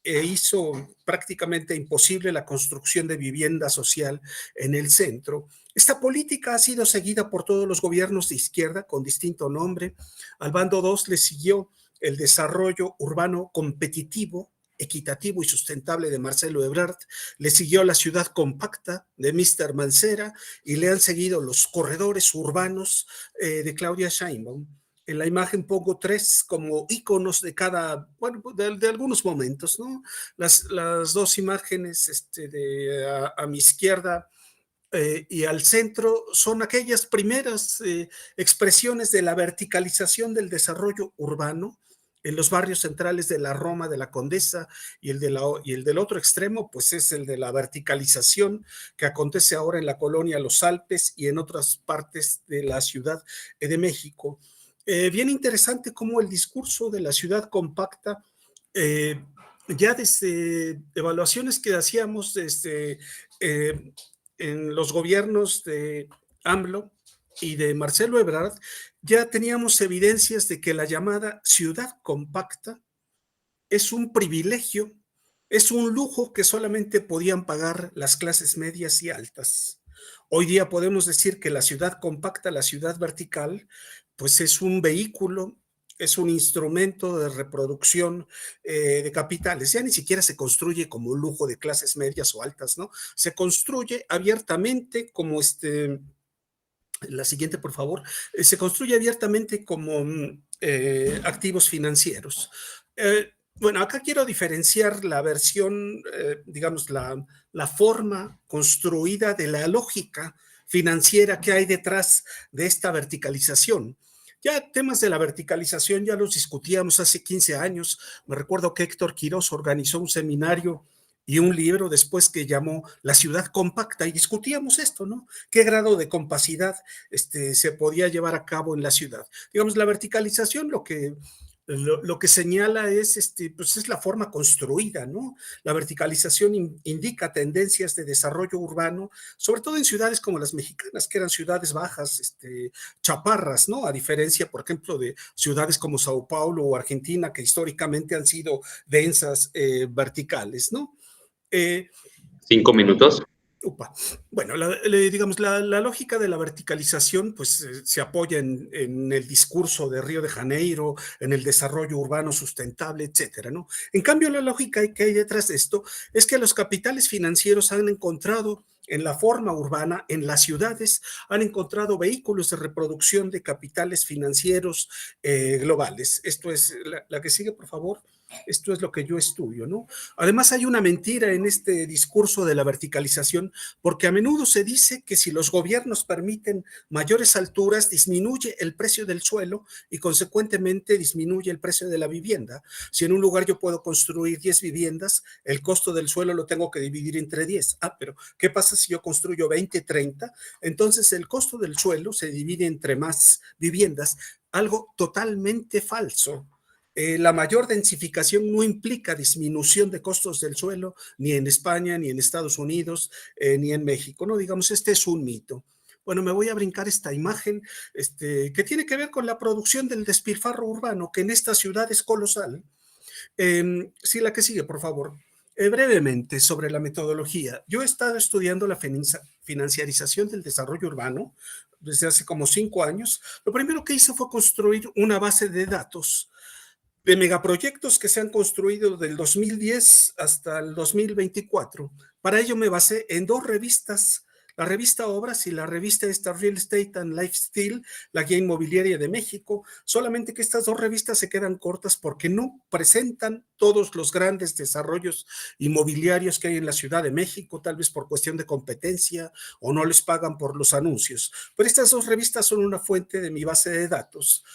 e hizo prácticamente imposible la construcción de vivienda social en el centro. Esta política ha sido seguida por todos los gobiernos de izquierda con distinto nombre. Al Bando 2 le siguió el desarrollo urbano competitivo, equitativo y sustentable de Marcelo Ebrard, le siguió la ciudad compacta de Mr. Mancera y le han seguido los corredores urbanos de Claudia Sheinbaum. En la imagen pongo 3 como íconos de cada, bueno, de algunos momentos, ¿no? Las 2 imágenes a mi izquierda y al centro son aquellas primeras expresiones de la verticalización del desarrollo urbano en los barrios centrales de la Roma, de la Condesa, y el del otro extremo, pues es el de la verticalización que acontece ahora en la colonia Los Alpes y en otras partes de la Ciudad de México. Bien interesante cómo el discurso de la ciudad compacta, ya desde evaluaciones que hacíamos desde en los gobiernos de AMLO y de Marcelo Ebrard, ya teníamos evidencias de que la llamada ciudad compacta es un privilegio, es un lujo que solamente podían pagar las clases medias y altas. Hoy día podemos decir que la ciudad compacta, la ciudad vertical, pues es un vehículo, es un instrumento de reproducción de capitales. Ya ni siquiera se construye como un lujo de clases medias o altas, ¿no? Se construye abiertamente como la siguiente, por favor, se construye abiertamente como activos financieros. Bueno, acá quiero diferenciar la versión, digamos, la forma construida de la lógica financiera que hay detrás de esta verticalización. Ya temas de la verticalización ya los discutíamos hace 15 años. Me recuerdo que Héctor Quirós organizó un seminario y un libro después que llamó La ciudad compacta y discutíamos esto, ¿no? ¿Qué grado de compacidad se podía llevar a cabo en la ciudad? Digamos, la verticalización lo que señala es, pues es la forma construida, ¿no? La verticalización indica tendencias de desarrollo urbano, sobre todo en ciudades como las mexicanas, que eran ciudades bajas, chaparras, ¿no? A diferencia, por ejemplo, de ciudades como Sao Paulo o Argentina, que históricamente han sido densas, verticales, ¿no? 5 minutos. Bueno, digamos, la lógica de la verticalización pues se apoya en el discurso de Río de Janeiro, en el desarrollo urbano sustentable, etcétera, ¿no? En cambio, la lógica que hay detrás de esto es que los capitales financieros han encontrado en la forma urbana, en las ciudades, han encontrado vehículos de reproducción de capitales financieros globales. Esto es la que sigue, por favor. Esto es lo que yo estudio, ¿no? Además, hay una mentira en este discurso de la verticalización, porque a menudo se dice que si los gobiernos permiten mayores alturas, disminuye el precio del suelo y consecuentemente disminuye el precio de la vivienda. Si en un lugar yo puedo construir 10 viviendas, el costo del suelo lo tengo que dividir entre 10. Pero ¿qué pasa si yo construyo 20, 30? Entonces el costo del suelo se divide entre más viviendas, algo totalmente falso. La mayor densificación no implica disminución de costos del suelo, ni en España, ni en Estados Unidos, ni en México, ¿no? Digamos, este es un mito. Bueno, me voy a brincar esta imagen que tiene que ver con la producción del despilfarro urbano, que en esta ciudad es colosal. Sí, la que sigue, por favor. Brevemente, sobre la metodología. Yo he estado estudiando la financiarización del desarrollo urbano desde hace como 5 años. Lo primero que hice fue construir una base de datos de megaproyectos que se han construido del 2010 hasta el 2024. Para ello me basé en 2 revistas, la revista Obras y la revista Real Estate and Lifestyle, la guía inmobiliaria de México, solamente que estas 2 revistas se quedan cortas porque no presentan todos los grandes desarrollos inmobiliarios que hay en la Ciudad de México, tal vez por cuestión de competencia o no les pagan por los anuncios. Pero estas 2 revistas son una fuente de mi base de datos.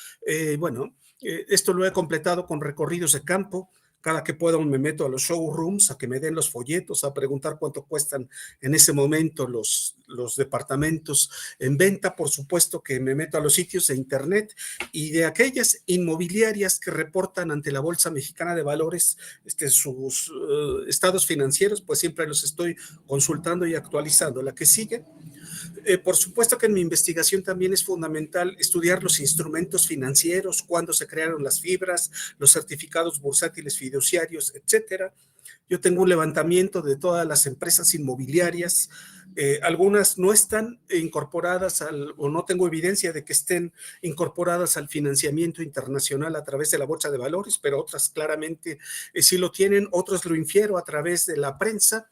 Esto lo he completado con recorridos de campo. Cada que puedo me meto a los showrooms a que me den los folletos, a preguntar cuánto cuestan en ese momento los departamentos en venta. Por supuesto que me meto a los sitios de internet y de aquellas inmobiliarias que reportan ante la Bolsa Mexicana de Valores sus estados financieros, pues siempre los estoy consultando y actualizando. La que sigue. Por supuesto que en mi investigación también es fundamental estudiar los instrumentos financieros, cuándo se crearon las fibras, los certificados bursátiles fiduciarios, etcétera. Yo tengo un levantamiento de todas las empresas inmobiliarias. Algunas no están incorporadas o no tengo evidencia de que estén incorporadas al financiamiento internacional a través de la Bolsa de Valores, pero otras claramente sí lo tienen, otros lo infiero a través de la prensa.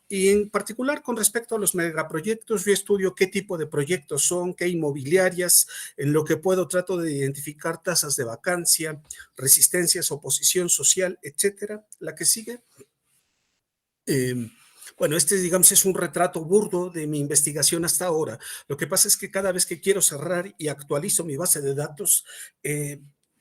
Y en particular con respecto a los megaproyectos, yo estudio qué tipo de proyectos son, qué inmobiliarias, en lo que puedo trato de identificar tasas de vacancia, resistencias, oposición social, etcétera. La que sigue. Bueno, digamos, es un retrato burdo de mi investigación hasta ahora. Lo que pasa es que cada vez que quiero cerrar y actualizo mi base de datos,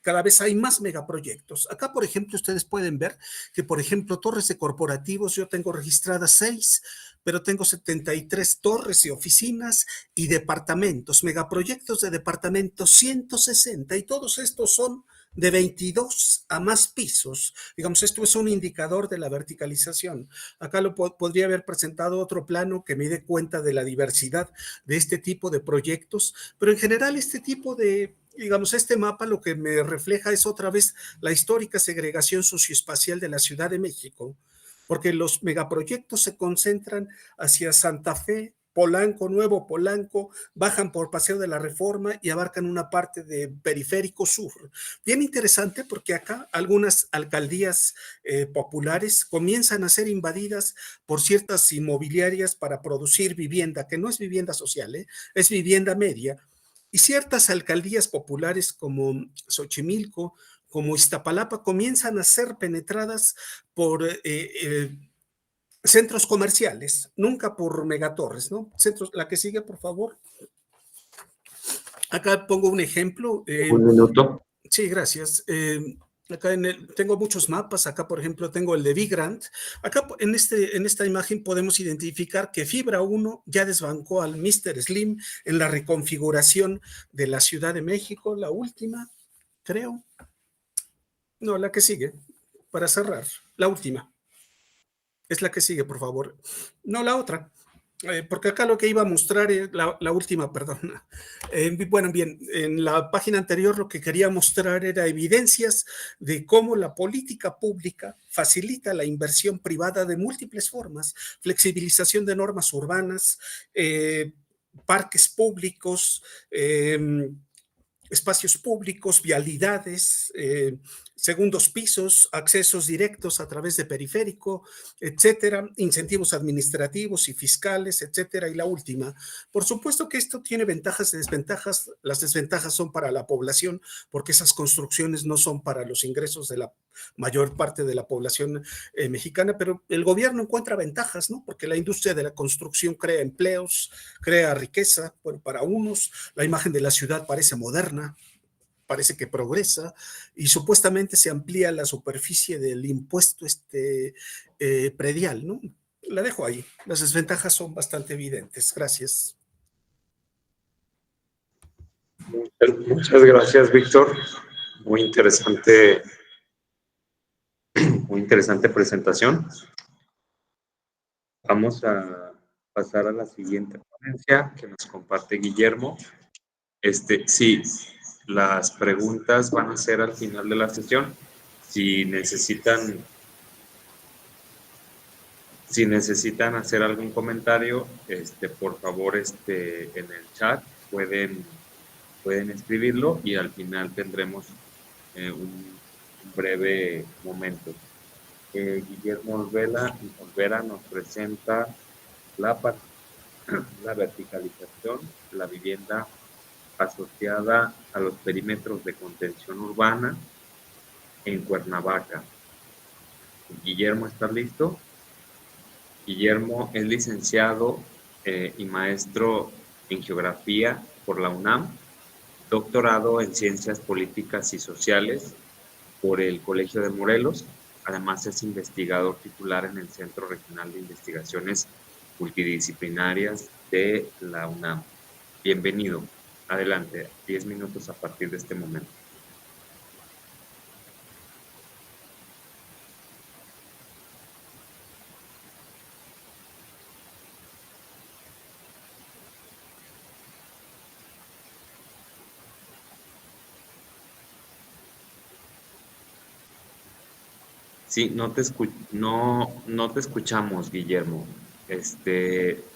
cada vez hay más megaproyectos. Acá, por ejemplo, ustedes pueden ver que, por ejemplo, torres de corporativos, yo tengo registradas 6, pero tengo 73 torres y oficinas y departamentos, megaproyectos de departamentos 160, y todos estos son de 22 a más pisos. Digamos, esto es un indicador de la verticalización. Acá podría haber presentado otro plano que me dé cuenta de la diversidad de este tipo de proyectos, pero en general digamos, este mapa lo que me refleja es otra vez la histórica segregación socioespacial de la Ciudad de México, porque los megaproyectos se concentran hacia Santa Fe, Polanco, Nuevo Polanco, bajan por Paseo de la Reforma y abarcan una parte de Periférico Sur. Bien interesante porque acá algunas alcaldías populares comienzan a ser invadidas por ciertas inmobiliarias para producir vivienda, que no es vivienda social, es vivienda media. Y ciertas alcaldías populares como Xochimilco, como Iztapalapa, comienzan a ser penetradas por centros comerciales, nunca por megatorres, ¿no? Centros, la que sigue, por favor. Acá pongo un ejemplo. Un minuto. Sí, gracias. Acá tengo muchos mapas. Acá, por ejemplo, tengo el de Vigrant. Acá en esta imagen podemos identificar que Fibra 1 ya desbancó al Mr. Slim en la reconfiguración de la Ciudad de México, la última, creo. No, la que sigue, para cerrar, la última. Es la que sigue, por favor. No, la otra. Porque acá lo que iba a mostrar es la última, perdón. Bueno, bien, en la página anterior lo que quería mostrar era evidencias de cómo la política pública facilita la inversión privada de múltiples formas, flexibilización de normas urbanas, parques públicos, espacios públicos, vialidades, segundos pisos, accesos directos a través de periférico, etcétera, incentivos administrativos y fiscales, etcétera. Y la última, por supuesto que esto tiene ventajas y desventajas. Las desventajas son para la población, porque esas construcciones no son para los ingresos de la mayor parte de la población mexicana, pero el gobierno encuentra ventajas, ¿no? Porque la industria de la construcción crea empleos, crea riqueza, bueno, para unos, la imagen de la ciudad parece moderna, parece que progresa y supuestamente se amplía la superficie del impuesto predial, ¿no? La dejo ahí. Las desventajas son bastante evidentes. Gracias. Muchas gracias, Víctor. Muy interesante presentación. Vamos a pasar a la siguiente ponencia que nos comparte Guillermo. Sí, las preguntas van a ser al final de la sesión. Si necesitan hacer algún comentario, por favor, en el chat pueden escribirlo y al final tendremos un breve momento. Guillermo Olvera nos presenta la verticalización, la vivienda asociada a los perímetros de contención urbana en Cuernavaca. Guillermo, ¿estás listo? Guillermo es licenciado y maestro en geografía por la UNAM, doctorado en ciencias políticas y sociales por el Colegio de Morelos. Además es investigador titular en el Centro Regional de Investigaciones Multidisciplinarias de la UNAM. Bienvenido. Adelante, 10 minutos a partir de este momento. Sí, no te escuchamos, Guillermo.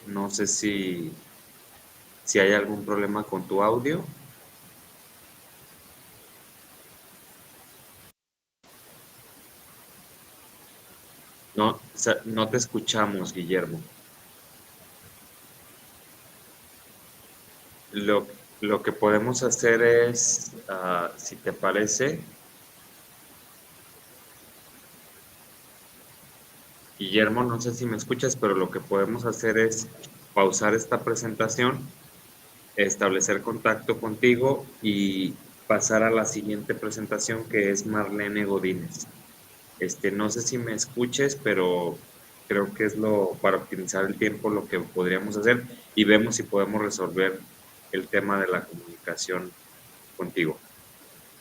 No sé si hay algún problema con tu audio. No te escuchamos, Guillermo. Lo que podemos hacer es, si te parece, Guillermo, no sé si me escuchas, pero lo que podemos hacer es pausar esta presentación, establecer contacto contigo y pasar a la siguiente presentación, que es Marlene Godínez. No sé si me escuches, pero creo que es para optimizar el tiempo lo que podríamos hacer y vemos si podemos resolver el tema de la comunicación contigo.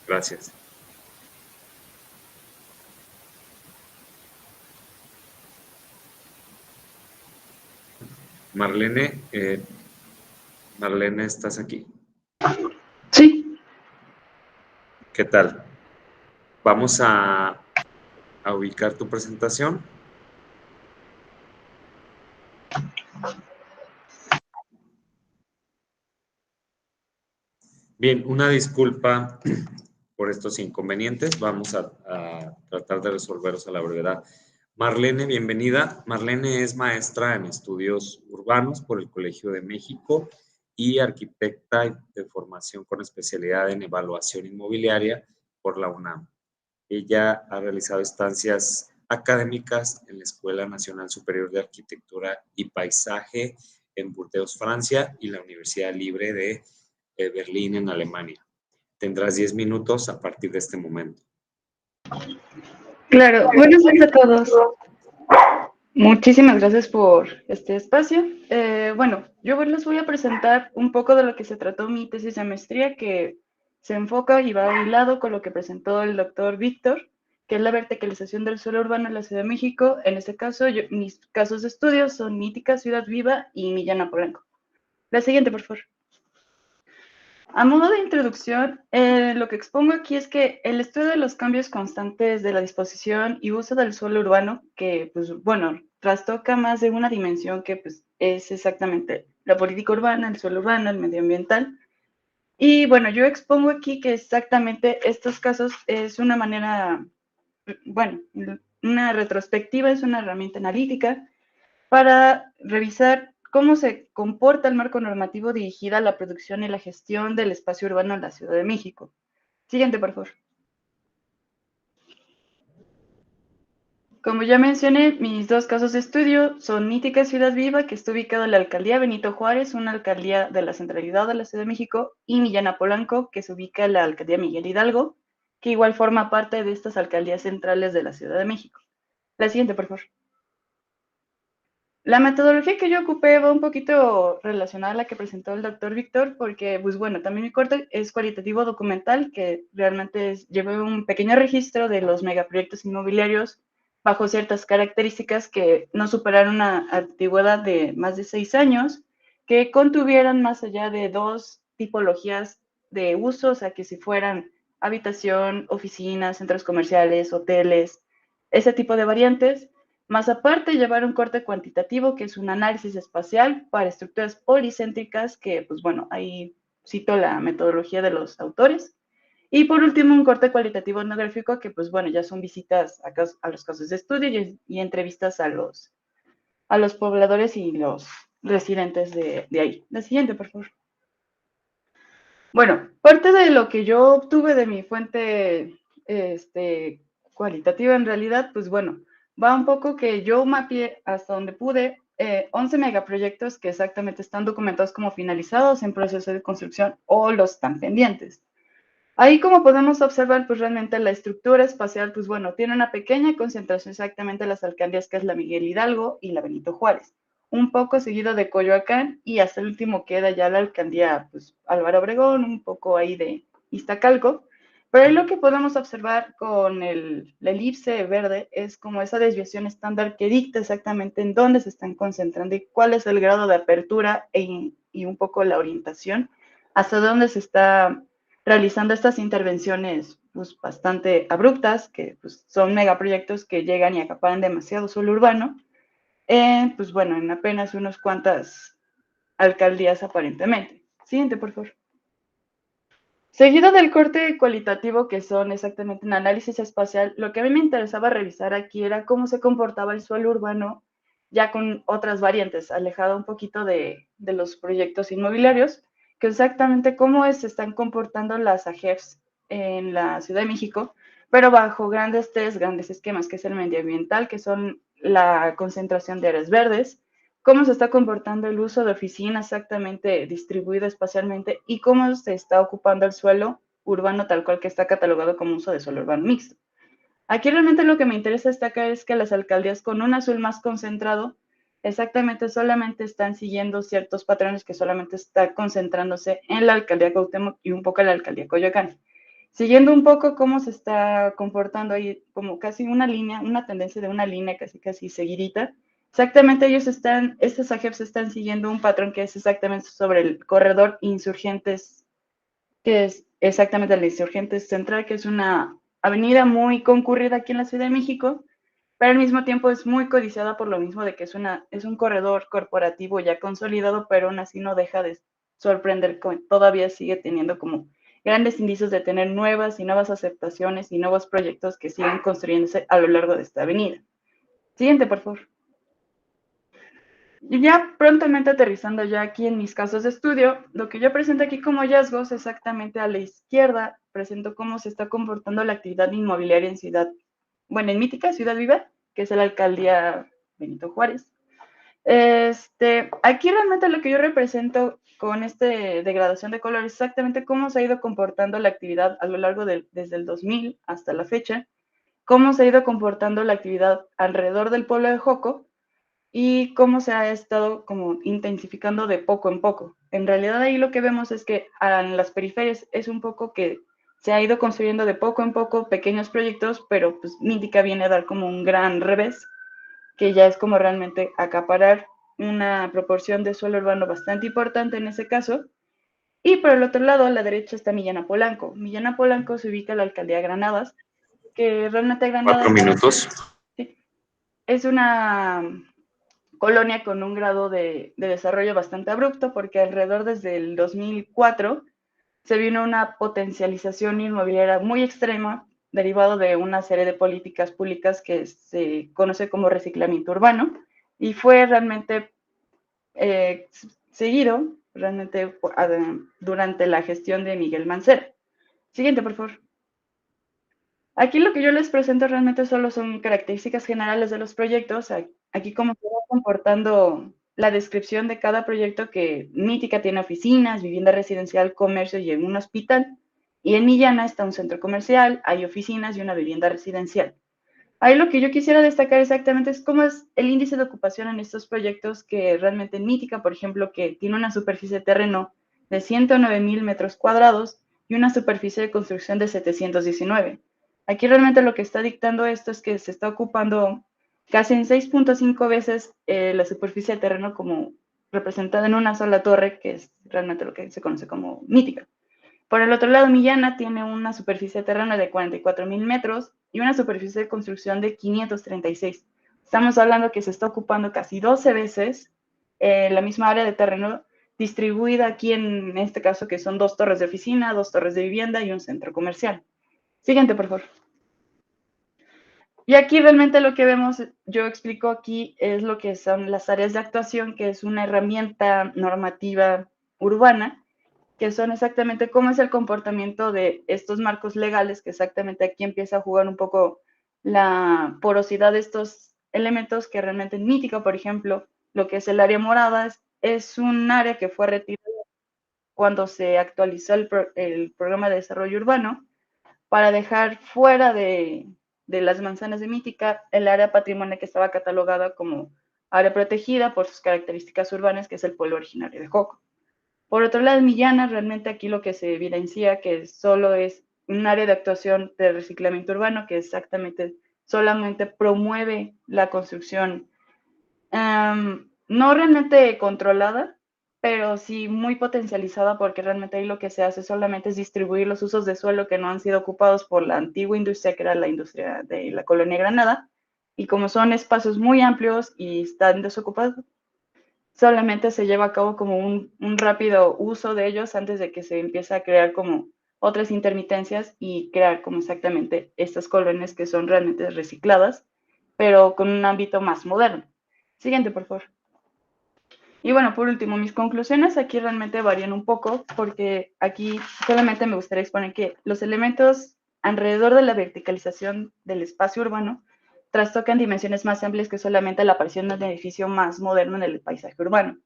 Gracias. Marlene, ¿estás aquí? Sí. ¿Qué tal? Vamos a ubicar tu presentación. Bien, una disculpa por estos inconvenientes. Vamos a tratar de resolverlos a la brevedad. Marlene, bienvenida. Marlene es maestra en estudios urbanos por el Colegio de México y arquitecta de formación con especialidad en evaluación inmobiliaria por la UNAM. Ella ha realizado estancias académicas en la Escuela Nacional Superior de Arquitectura y Paisaje en Burdeos, Francia, y la Universidad Libre de Berlín, en Alemania. Tendrás 10 minutos a partir de este momento. Claro, buenos días a todos. Muchísimas gracias por este espacio. Bueno, yo les voy a presentar un poco de lo que se trató mi tesis de maestría, que se enfoca y va hilado con lo que presentó el doctor Víctor, que es la verticalización del suelo urbano en la Ciudad de México. En este caso, mis casos de estudio son Mítica, Ciudad Viva y Millán Apolanco. La siguiente, por favor. A modo de introducción, lo que expongo aquí es que el estudio de los cambios constantes de la disposición y uso del suelo urbano, que, pues, bueno, trastoca más de una dimensión que, pues, es exactamente la política urbana, el suelo urbano, el medioambiental. Y, bueno, yo expongo aquí que exactamente estos casos es una manera, bueno, una retrospectiva, es una herramienta analítica para revisar cómo se comporta el marco normativo dirigido a la producción y la gestión del espacio urbano en la Ciudad de México. Siguiente, por favor. Como ya mencioné, mis dos casos de estudio son Mítica Ciudad Viva, que está ubicado en la alcaldía Benito Juárez, una alcaldía de la centralidad de la Ciudad de México, y Millán Apolanco, que se ubica en la alcaldía Miguel Hidalgo, que igual forma parte de estas alcaldías centrales de la Ciudad de México. La siguiente, por favor. La metodología que yo ocupé va un poquito relacionada a la que presentó el doctor Víctor, porque, pues bueno, también mi corte es cualitativo documental, que realmente lleva un pequeño registro de los megaproyectos inmobiliarios bajo ciertas características que no superaron una antigüedad de más de 6 años, que contuvieran más allá de 2 tipologías de uso, o sea, que si fueran habitación, oficinas, centros comerciales, hoteles, ese tipo de variantes. Más aparte, llevar un corte cuantitativo, que es un análisis espacial para estructuras policéntricas, que, pues bueno, ahí cito la metodología de los autores. Y por último, un corte cualitativo etnográfico, que, pues bueno, ya son visitas a los casos de estudio y entrevistas a los pobladores y los residentes de ahí. La siguiente, por favor. Bueno, parte de lo que yo obtuve de mi fuente cualitativa, en realidad, pues bueno, va un poco que yo mapeé hasta donde pude 11 megaproyectos que exactamente están documentados como finalizados, en proceso de construcción o los están pendientes. Ahí, como podemos observar, pues realmente la estructura espacial, pues bueno, tiene una pequeña concentración exactamente en las alcaldías, que es la Miguel Hidalgo y la Benito Juárez, un poco seguido de Coyoacán, y hasta el último queda ya la alcaldía, pues Álvaro Obregón, un poco ahí de Iztacalco. Pero ahí lo que podemos observar con la elipse verde es como esa desviación estándar que dicta exactamente en dónde se están concentrando y cuál es el grado de apertura y un poco la orientación, hasta dónde se está realizando estas intervenciones pues, bastante abruptas, que pues, son megaproyectos que llegan y acaparan demasiado suelo urbano, pues bueno, en apenas unas cuantas alcaldías aparentemente. Siguiente, por favor. Seguido del corte cualitativo, que son exactamente un análisis espacial, lo que a mí me interesaba revisar aquí era cómo se comportaba el suelo urbano ya con otras variantes, alejado un poquito de los proyectos inmobiliarios, que exactamente cómo se están comportando las AGEFs en la Ciudad de México, pero bajo grandes esquemas, que es el medioambiental, que son la concentración de áreas verdes, cómo se está comportando el uso de oficinas exactamente distribuido espacialmente y cómo se está ocupando el suelo urbano tal cual que está catalogado como uso de suelo urbano mixto. Aquí realmente lo que me interesa destacar es que las alcaldías con un azul más concentrado exactamente solamente están siguiendo ciertos patrones que solamente están concentrándose en la alcaldía Cuauhtémoc y un poco en la alcaldía Coyoacán. Siguiendo un poco cómo se está comportando ahí, como casi una línea, una tendencia de una línea casi seguidita. Exactamente, estos AGEPs están siguiendo un patrón que es exactamente sobre el corredor Insurgentes, que es exactamente el Insurgentes Central, que es una avenida muy concurrida aquí en la Ciudad de México, pero al mismo tiempo es muy codiciada por lo mismo de que es un corredor corporativo ya consolidado, pero aún así no deja de sorprender, todavía sigue teniendo como grandes indicios de tener nuevas y nuevas aceptaciones y nuevos proyectos que siguen construyéndose a lo largo de esta avenida. Siguiente, por favor. Y ya prontamente aterrizando ya aquí en mis casos de estudio, lo que yo presento aquí como hallazgos, exactamente a la izquierda, presento cómo se está comportando la actividad inmobiliaria en mítica Ciudad Viva, que es la alcaldía Benito Juárez. Aquí realmente lo que yo represento con degradación de color es exactamente cómo se ha ido comportando la actividad a lo largo desde el 2000 hasta la fecha, cómo se ha ido comportando la actividad alrededor del pueblo de Joco, y cómo se ha estado como intensificando de poco en poco. En realidad ahí lo que vemos es que en las periferias es un poco que se ha ido construyendo de poco en poco pequeños proyectos, pero pues Mítica viene a dar como un gran revés, que ya es como realmente acaparar una proporción de suelo urbano bastante importante en ese caso. Y por el otro lado, a la derecha está Millán Polanco. Millán Polanco se ubica en la alcaldía de Granadas, que realmente Granadas 4 minutos. es una colonia con un grado de desarrollo bastante abrupto, porque alrededor desde el 2004 se vino una potencialización inmobiliaria muy extrema, derivado de una serie de políticas públicas que se conoce como reciclamiento urbano, y fue realmente seguido realmente durante la gestión de Miguel Mancera. Siguiente, por favor. Aquí lo que yo les presento realmente solo son características generales de los proyectos. Aquí cómo se va comportando la descripción de cada proyecto, que Mítica tiene oficinas, vivienda residencial, comercio y un hospital. Y en Millana está un centro comercial, hay oficinas y una vivienda residencial. Ahí lo que yo quisiera destacar exactamente es cómo es el índice de ocupación en estos proyectos, que realmente en Mítica, por ejemplo, que tiene una superficie de terreno de 109,000 metros cuadrados y una superficie de construcción de 719. Aquí realmente lo que está dictando esto es que se está ocupando casi en 6.5 veces la superficie de terreno como representada en una sola torre, que es realmente lo que se conoce como Mítica. Por el otro lado, Millana tiene una superficie de terreno de 44,000 metros y una superficie de construcción de 536. Estamos hablando que se está ocupando casi 12 veces la misma área de terreno, distribuida aquí en este caso, que son 2 torres de oficina, 2 torres de vivienda y un centro comercial. Siguiente, por favor. Y aquí realmente lo que vemos, yo explico aquí, es lo que son las áreas de actuación, que es una herramienta normativa urbana, que son exactamente cómo es el comportamiento de estos marcos legales, que exactamente aquí empieza a jugar un poco la porosidad de estos elementos, que realmente en Mítica, por ejemplo, lo que es el área morada es un área que fue retirada cuando se actualizó el programa de desarrollo urbano, para dejar fuera de las manzanas de Mítica el área patrimonial que estaba catalogada como área protegida por sus características urbanas, que es el pueblo originario de Joco. Por otro lado, en Millana, realmente aquí lo que se evidencia que solo es un área de actuación de reciclamiento urbano, que exactamente solamente promueve la construcción no realmente controlada, pero sí muy potencializada, porque realmente ahí lo que se hace solamente es distribuir los usos de suelo que no han sido ocupados por la antigua industria, que era la industria de la colonia Granada, y como son espacios muy amplios y están desocupados, solamente se lleva a cabo como un rápido uso de ellos antes de que se empiece a crear como otras intermitencias y crear como exactamente estas colonias que son realmente recicladas, pero con un ámbito más moderno. Siguiente, por favor. Y bueno, por último, mis conclusiones aquí realmente varían un poco, porque aquí solamente me gustaría exponer que los elementos alrededor de la verticalización del espacio urbano trastocan dimensiones más amplias que solamente la aparición de un edificio más moderno en el paisaje urbano.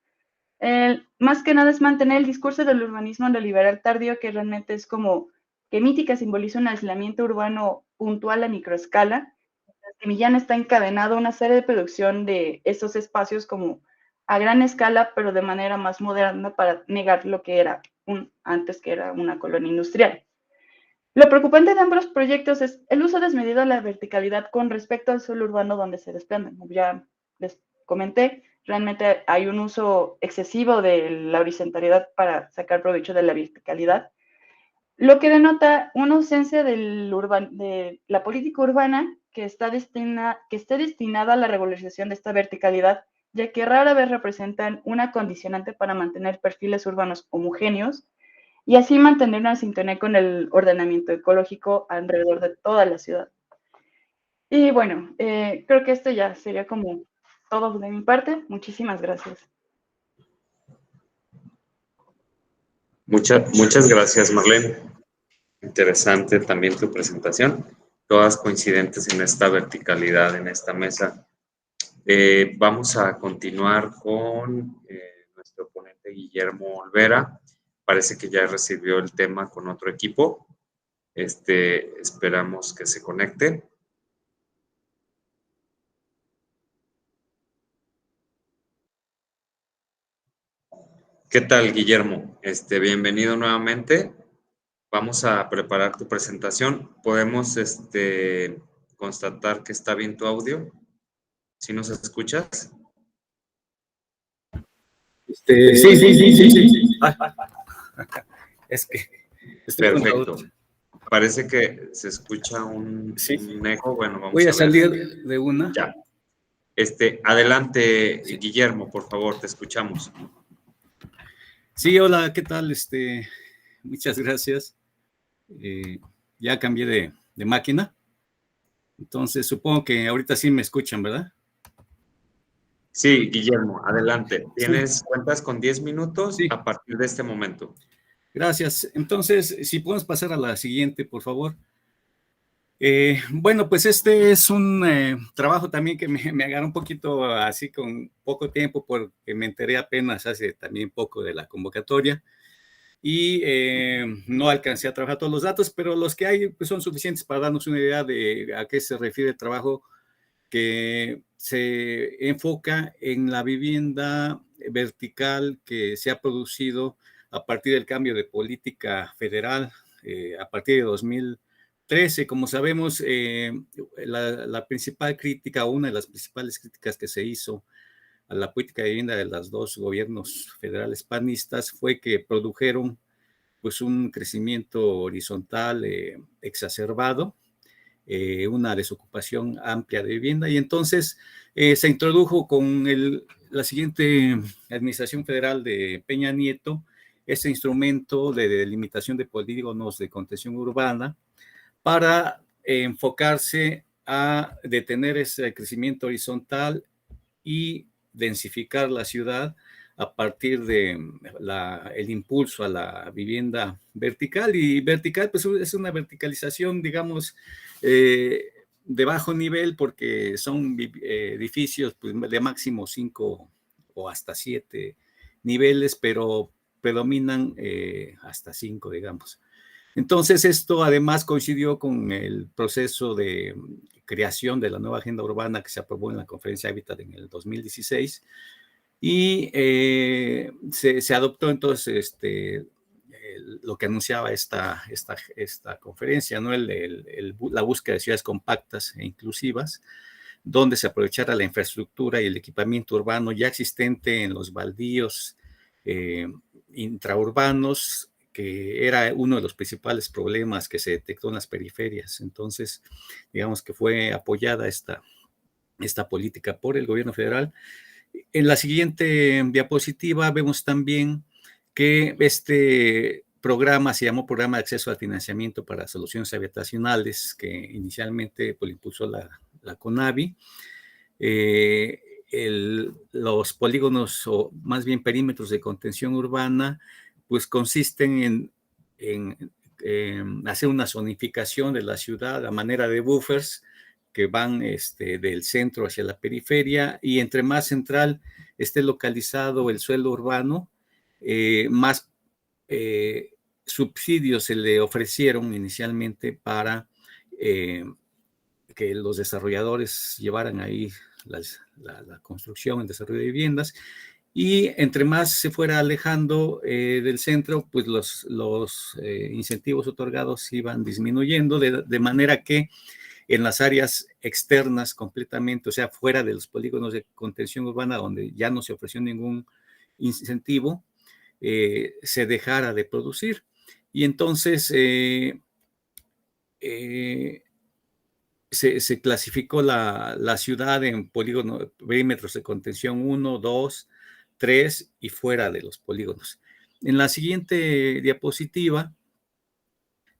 Más que nada es mantener el discurso del urbanismo neoliberal tardío, que realmente es como que Mítica simboliza un aislamiento urbano puntual a microescala. Millán está encadenado a una serie de producción de estos espacios como a gran escala, pero de manera más moderna, para negar lo que era antes, que era una colonia industrial. Lo preocupante de ambos proyectos es el uso desmedido de la verticalidad con respecto al suelo urbano donde se desprenden. Ya les comenté, realmente hay un uso excesivo de la horizontalidad para sacar provecho de la verticalidad, lo que denota una ausencia de la política urbana que esté destinada a la regularización de esta verticalidad, ya que rara vez representan una condicionante para mantener perfiles urbanos homogéneos y así mantener una sintonía con el ordenamiento ecológico alrededor de toda la ciudad. Y bueno, creo que esto ya sería como todo de mi parte. Muchísimas gracias. Muchas gracias, Marlene. Interesante también tu presentación. Todas coincidentes en esta verticalidad, en esta mesa. Vamos a continuar con nuestro ponente Guillermo Olvera. Parece que ya recibió el tema con otro equipo. Esperamos que se conecte. ¿Qué tal, Guillermo? Bienvenido nuevamente. Vamos a preparar tu presentación. ¿Podemos constatar que está bien tu audio? ¿Sí nos escuchas? Sí. Es que estoy Perfecto. Parece que se escucha un eco. Bueno, vamos Voy a ver. salir de una. Ya. Adelante, Guillermo, por favor, te escuchamos. Sí, hola, ¿qué tal? Muchas gracias. Ya cambié de máquina. Entonces, supongo que ahorita sí me escuchan, ¿verdad? Sí, Guillermo, adelante. Cuentas con 10 minutos a partir de este momento. Gracias. Entonces, si podemos pasar a la siguiente, por favor. Bueno, pues este es un trabajo también que me agarró un poquito así con poco tiempo porque me enteré apenas hace también poco de la convocatoria y no alcancé a trabajar todos los datos, pero los que hay pues, son suficientes para darnos una idea de a qué se refiere el trabajo que se enfoca en la vivienda vertical que se ha producido a partir del cambio de política federal a partir de 2013. Como sabemos, la principal crítica, una de las principales críticas que se hizo a la política de vivienda de los dos gobiernos federales panistas fue que produjeron pues, un crecimiento horizontal exacerbado, una desocupación amplia de vivienda, y entonces se introdujo con la siguiente administración federal de Peña Nieto ese instrumento de delimitación de polígonos de contención urbana para enfocarse a detener ese crecimiento horizontal y densificar la ciudad a partir de el impulso a la vivienda vertical. Y vertical, pues es una verticalización, digamos, de bajo nivel, porque son edificios pues, de máximo 5 o hasta 7 niveles, pero predominan hasta 5, digamos. Entonces, esto además coincidió con el proceso de creación de la nueva agenda urbana que se aprobó en la Conferencia Hábitat en el 2016, y se adoptó entonces lo que anunciaba esta conferencia, ¿no? La búsqueda de ciudades compactas e inclusivas, donde se aprovechara la infraestructura y el equipamiento urbano ya existente en los baldíos intraurbanos, que era uno de los principales problemas que se detectó en las periferias. Entonces, digamos que fue apoyada esta política por el gobierno federal. En la siguiente diapositiva vemos también que este programa se llamó Programa de Acceso al Financiamiento para Soluciones Habitacionales, que inicialmente pues, impulsó la CONAVI. Los polígonos, o más bien perímetros de contención urbana, pues consisten en hacer una zonificación de la ciudad a manera de buffers que van del centro hacia la periferia, y entre más central esté localizado el suelo urbano, más subsidios se le ofrecieron inicialmente para que los desarrolladores llevaran ahí la construcción, el desarrollo de viviendas, y entre más se fuera alejando del centro, pues los incentivos otorgados iban disminuyendo, de manera que en las áreas externas completamente, o sea, fuera de los polígonos de contención urbana, donde ya no se ofreció ningún incentivo, se dejara de producir. Y entonces se clasificó la ciudad en perímetros de contención 1, 2, 3 y fuera de los polígonos. En la siguiente diapositiva,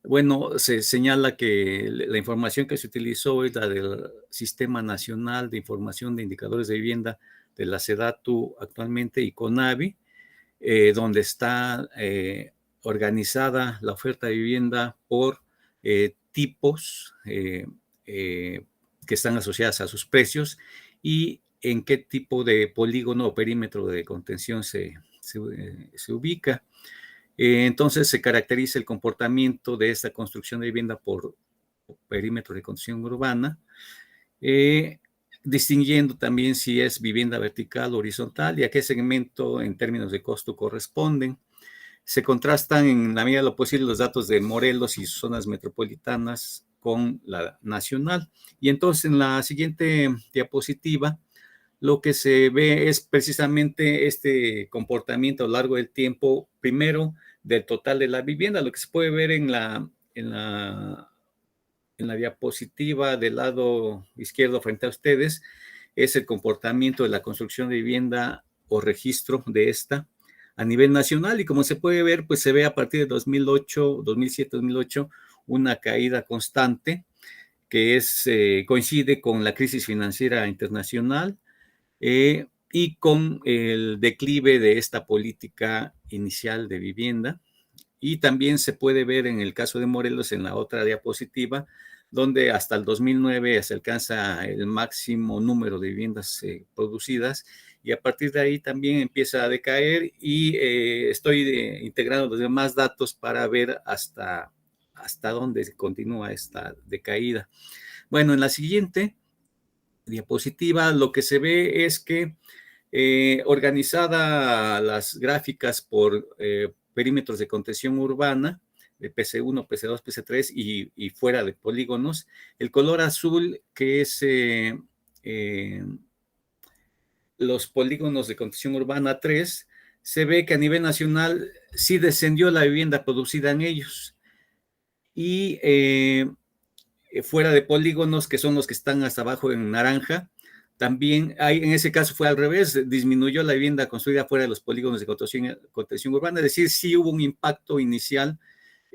bueno, se señala que la información que se utilizó es la del Sistema Nacional de Información de Indicadores de Vivienda de la SEDATU actualmente y CONAVI, donde está organizada la oferta de vivienda por tipos que están asociadas a sus precios y en qué tipo de polígono o perímetro de contención se ubica. Entonces se caracteriza el comportamiento de esta construcción de vivienda por perímetro de contención urbana, distinguiendo también si es vivienda vertical o horizontal y a qué segmento en términos de costo corresponden. Se contrastan en la medida de lo posible los datos de Morelos y sus zonas metropolitanas con la nacional. Y entonces en la siguiente diapositiva lo que se ve es precisamente este comportamiento a lo largo del tiempo, primero del total de la vivienda, lo que se puede ver en la diapositiva del lado izquierdo frente a ustedes, es el comportamiento de la construcción de vivienda o registro de esta a nivel nacional, y como se puede ver, pues se ve a partir de 2008, 2007, 2008, una caída constante que coincide con la crisis financiera internacional, y con el declive de esta política inicial de vivienda. Y también se puede ver en el caso de Morelos, en la otra diapositiva, donde hasta el 2009 se alcanza el máximo número de viviendas producidas, y a partir de ahí también empieza a decaer, y estoy integrando los demás datos para ver hasta dónde continúa esta decaída. Bueno, en la siguiente diapositiva lo que se ve es que organizada las gráficas por perímetros de contención urbana, de PC1, PC2, PC3 y fuera de polígonos, el color azul, que es los polígonos de contención urbana 3, se ve que a nivel nacional sí descendió la vivienda producida en ellos, y fuera de polígonos, que son los que están hasta abajo en naranja, también en ese caso fue al revés, disminuyó la vivienda construida fuera de los polígonos de contención urbana, es decir, sí hubo un impacto inicial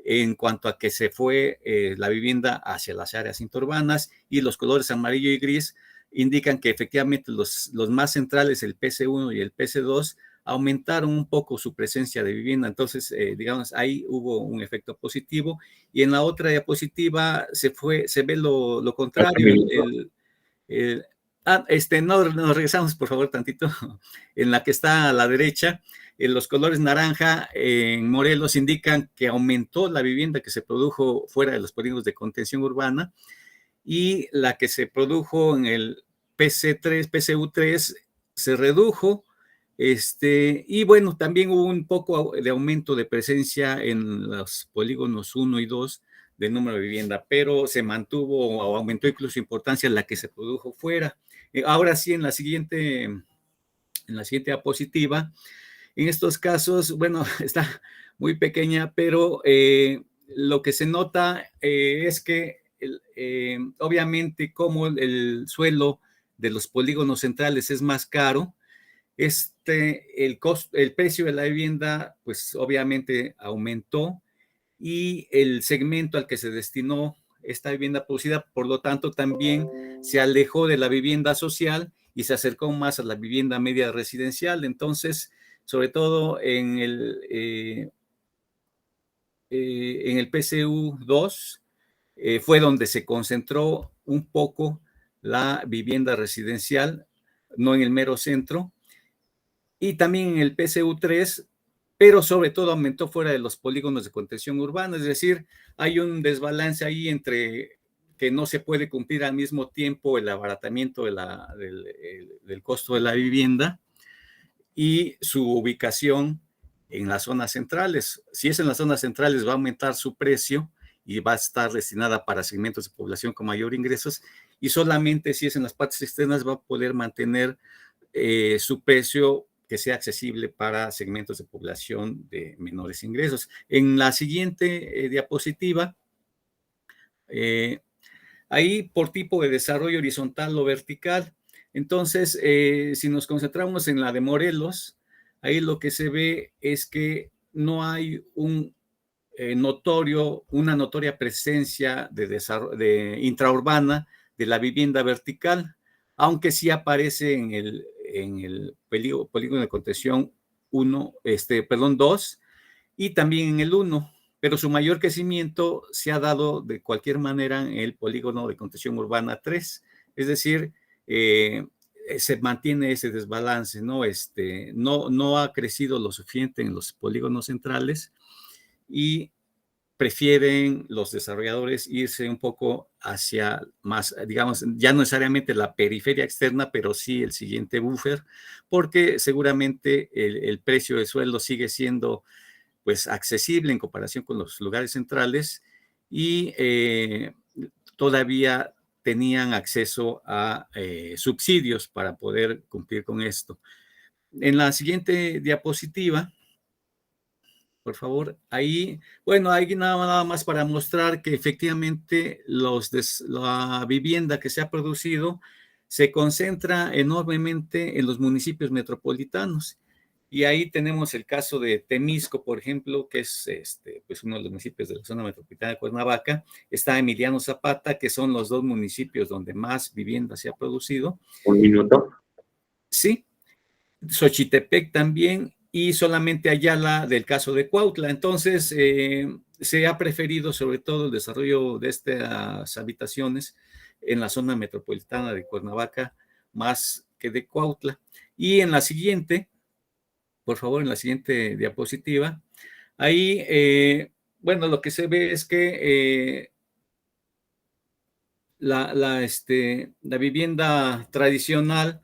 en cuanto a que se fue la vivienda hacia las áreas interurbanas, y los colores amarillo y gris indican que efectivamente los más centrales, el PC1 y el PC2, aumentaron un poco su presencia de vivienda. Entonces, digamos, ahí hubo un efecto positivo. Y en la otra diapositiva se ve lo contrario. Nos regresamos, por favor, tantito. En la que está a la derecha, los colores naranja en Morelos indican que aumentó la vivienda que se produjo fuera de los polígonos de contención urbana, y la que se produjo en el PC3, PCU3 se redujo, y bueno, también hubo un poco de aumento de presencia en los polígonos 1 y 2 del número de vivienda, pero se mantuvo o aumentó incluso importancia la que se produjo fuera. Ahora sí, en la siguiente diapositiva, en estos casos, bueno, está muy pequeña, pero lo que se nota es que obviamente como el suelo de los polígonos centrales es más caro, el precio de la vivienda, pues obviamente aumentó, y el segmento al que se destinó esta vivienda producida, por lo tanto, también se alejó de la vivienda social y se acercó más a la vivienda media residencial. Entonces, sobre todo en el PCU2 fue donde se concentró un poco la vivienda residencial, no en el mero centro, y también en el PCU3, pero sobre todo aumentó fuera de los polígonos de contención urbana. Es decir, hay un desbalance ahí entre que no se puede cumplir al mismo tiempo el abaratamiento del costo de la vivienda y su ubicación en las zonas centrales. Si es en las zonas centrales, va a aumentar su precio y va a estar destinada para segmentos de población con mayor ingresos, y solamente si es en las partes externas va a poder mantener su precio que sea accesible para segmentos de población de menores ingresos. En la siguiente diapositiva, ahí por tipo de desarrollo horizontal o vertical. Entonces, si nos concentramos en la de Morelos, ahí lo que se ve es que no hay una notoria presencia de intraurbana de la vivienda vertical, aunque sí aparece en el polígono de contención 2 y también en el 1, pero su mayor crecimiento se ha dado de cualquier manera en el polígono de contención urbana 3, es decir, se mantiene ese desbalance, ¿no? No ha crecido lo suficiente en los polígonos centrales y prefieren los desarrolladores irse un poco hacia más, digamos, ya no necesariamente la periferia externa, pero sí el siguiente buffer, porque seguramente el precio de suelo sigue siendo pues accesible en comparación con los lugares centrales y todavía tenían acceso a subsidios para poder cumplir con esto. En la siguiente diapositiva, por favor, ahí, bueno, hay nada más para mostrar que efectivamente la vivienda que se ha producido se concentra enormemente en los municipios metropolitanos. Y ahí tenemos el caso de Temisco, por ejemplo, que es pues uno de los municipios de la zona metropolitana de Cuernavaca. Está Emiliano Zapata, que son los dos municipios donde más vivienda se ha producido. Un minuto. Sí, Xochitepec también, y solamente Ayala del caso de Cuautla. Entonces, se ha preferido sobre todo el desarrollo de estas habitaciones en la zona metropolitana de Cuernavaca más que de Cuautla. Y en la siguiente, por favor, en la siguiente diapositiva, ahí, bueno, lo que se ve es que la vivienda tradicional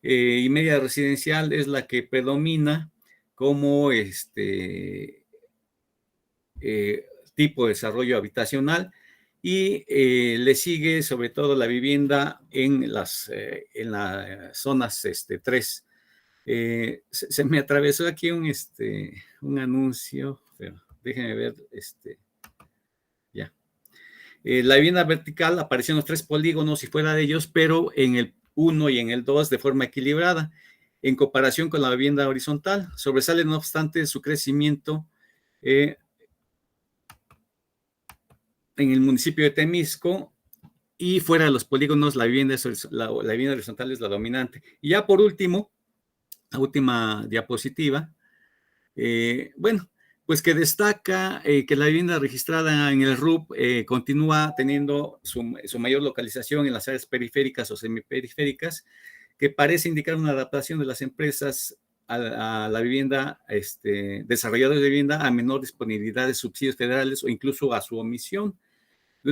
y media residencial es la que predomina como tipo de desarrollo habitacional y le sigue sobre todo la vivienda en las zonas 3. Se me atravesó aquí un anuncio, pero déjenme ver, ya. La vivienda vertical apareció en los 3 polígonos y fuera de ellos, pero en el 1 y en el 2 de forma equilibrada, en comparación con la vivienda horizontal. Sobresale, no obstante, su crecimiento en el municipio de Temisco, y fuera de los polígonos la vivienda horizontal es la dominante. Y ya por último, la última diapositiva, bueno, pues que destaca que la vivienda registrada en el RUP continúa teniendo su mayor localización en las áreas periféricas o semiperiféricas, que parece indicar una adaptación de las empresas a la vivienda, desarrolladores de vivienda, a menor disponibilidad de subsidios federales o incluso a su omisión. De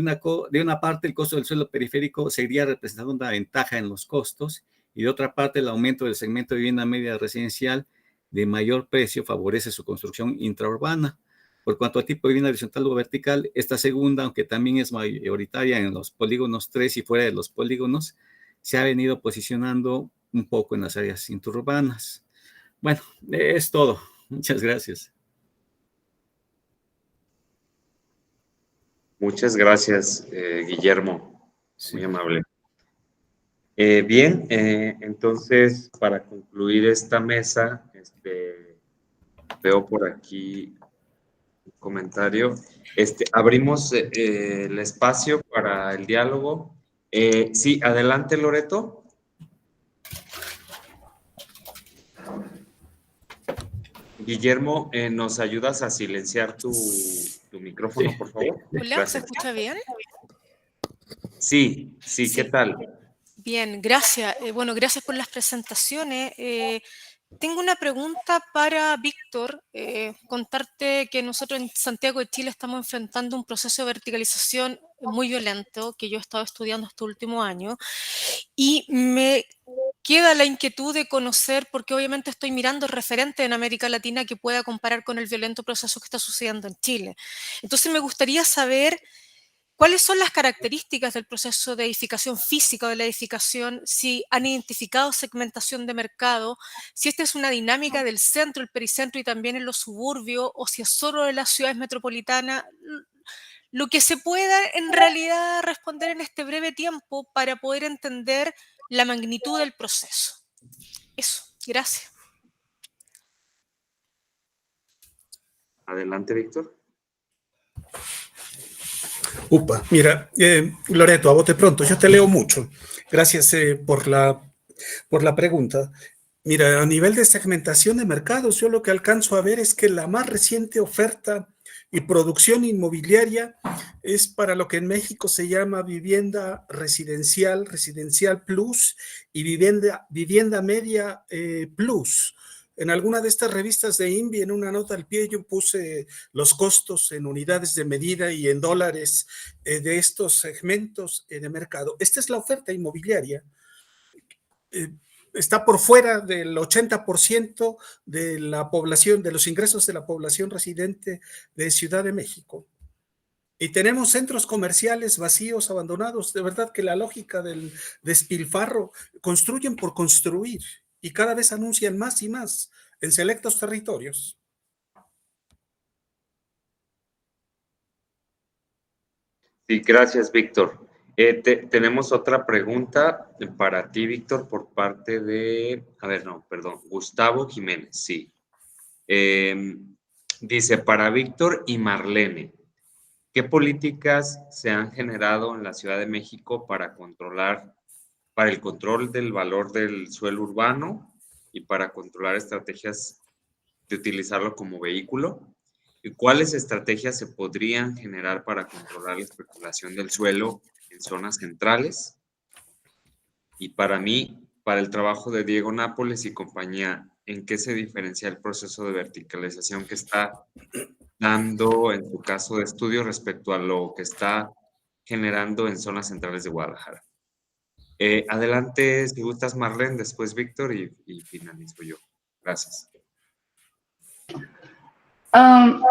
una parte, el costo del suelo periférico seguiría representando una ventaja en los costos, y de otra parte, el aumento del segmento de vivienda media residencial de mayor precio favorece su construcción intraurbana. Por cuanto a tipo de vivienda horizontal o vertical, esta segunda, aunque también es mayoritaria en los polígonos 3 y fuera de los polígonos, se ha venido posicionando un poco en las áreas intraurbanas. Bueno, es todo. Muchas gracias. Muchas gracias, Guillermo. Sí. Muy amable. Bien, entonces, para concluir esta mesa, veo por aquí un comentario. Abrimos el espacio para el diálogo. Sí, adelante, Loreto. Guillermo, ¿nos ayudas a silenciar tu micrófono, por favor? Hola, Gracias. ¿se escucha bien? Sí, Sí. ¿qué tal? Bien, gracias. Bueno, gracias por las presentaciones. Tengo una pregunta para Víctor. Contarte que nosotros en Santiago de Chile estamos enfrentando un proceso de verticalización muy violento que yo he estado estudiando este último año, y me queda la inquietud de conocer, porque obviamente estoy mirando referentes en América Latina que pueda comparar con el violento proceso que está sucediendo en Chile. Entonces me gustaría saber cuáles son las características del proceso de edificación física o de la edificación, si han identificado segmentación de mercado, si esta es una dinámica del centro, el pericentro y también en los suburbios, o si es solo de las ciudades metropolitanas. Lo que se pueda en realidad responder en este breve tiempo para poder entender la magnitud del proceso. Eso, gracias. Adelante, Víctor. Upa, mira, Loreto, a bote pronto, yo te leo mucho. Gracias por la pregunta. Mira, a nivel de segmentación de mercados, yo lo que alcanzo a ver es que la más reciente oferta y producción inmobiliaria es para lo que en México se llama vivienda residencial, residencial plus y vivienda media plus. En alguna de estas revistas de INVI, en una nota al pie, yo puse los costos en unidades de medida y en dólares de estos segmentos de mercado. Esta es la oferta inmobiliaria. Está por fuera del 80% de la población, de los ingresos de la población residente de Ciudad de México. Y tenemos centros comerciales vacíos, abandonados. De verdad que la lógica del despilfarro, construyen por construir y cada vez anuncian más y más en selectos territorios. Sí, gracias, Víctor. Tenemos otra pregunta para ti, Víctor, por parte de, Gustavo Jiménez, sí. Dice, para Víctor y Marlene, ¿qué políticas se han generado en la Ciudad de México para el control del valor del suelo urbano y para controlar estrategias de utilizarlo como vehículo? ¿Y cuáles estrategias se podrían generar para controlar la especulación del suelo en zonas centrales? Y para mí, para el trabajo de Diego Nápoles y compañía, ¿en qué se diferencia el proceso de verticalización que está dando en su caso de estudio respecto a lo que está generando en zonas centrales de Guadalajara? Adelante, si gustas, Marlene, después Víctor y finalizo yo. Gracias.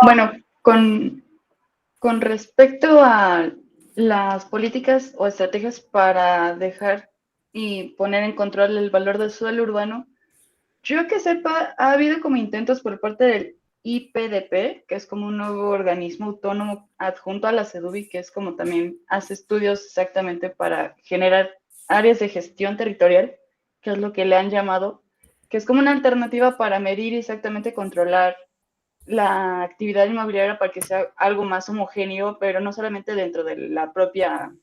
Bueno, con respecto a las políticas o estrategias para dejar y poner en control el valor del suelo urbano, yo que sepa, ha habido como intentos por parte del IPDP, que es como un nuevo organismo autónomo adjunto a la CEDUBI, que es como también hace estudios exactamente para generar áreas de gestión territorial, que es lo que le han llamado, que es como una alternativa para medir y exactamente controlar la actividad inmobiliaria para que sea algo más homogéneo, pero no solamente dentro de la propia